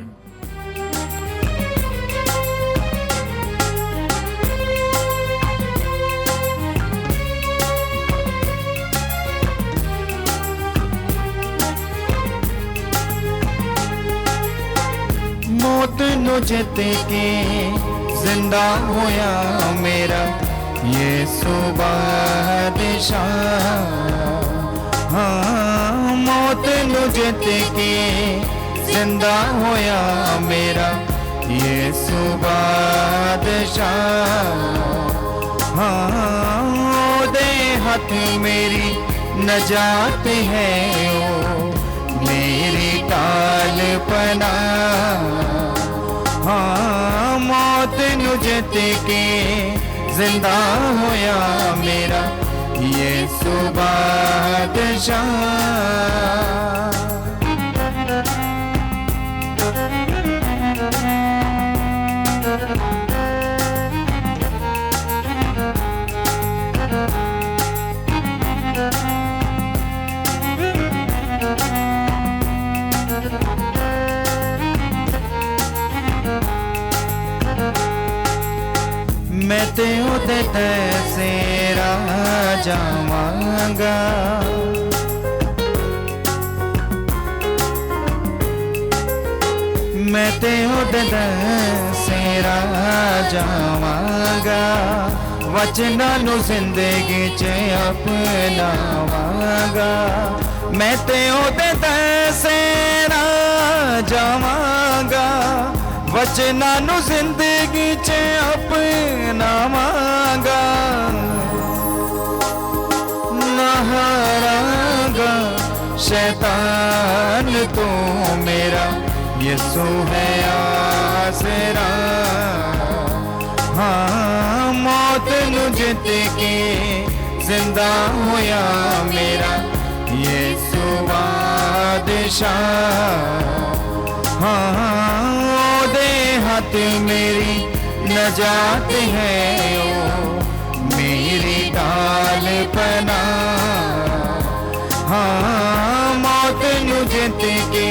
मौत नु जित के जिंदा होया मेरा यीशु बादशाह। हाँ, मौत नु जित के जिंदा होया मेरा यीशु बादशाह। हाँ, ओदे हाथ मेरी नजात है, ओ मेरी टाल पना। हाँ, मौत नु जित के जिंदा होया मेरा यीशु बादशाह। मैं ते उदे तैसे राजा मांगा, मैं ते उदे तैसे राजा मांगा। वचना नु जिंदगी च अपनावांगा। मैं ते उदे तैसे राजा मांगा, वचना नु जिंदगी च अपनावांगा। ना हारांगा शैतान तो मेरा यीशु है आसरा। हाँ, मौत नु जित के जिंदा होया मेरा यीशु बादशाह। हाँ, ओदे हाथ मेरी नजात है, ओ मेरी ढाल पना। हाँ, मौत नु जित के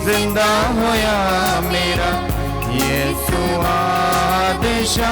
जिंदा होया मेरा यीशु बादशाह।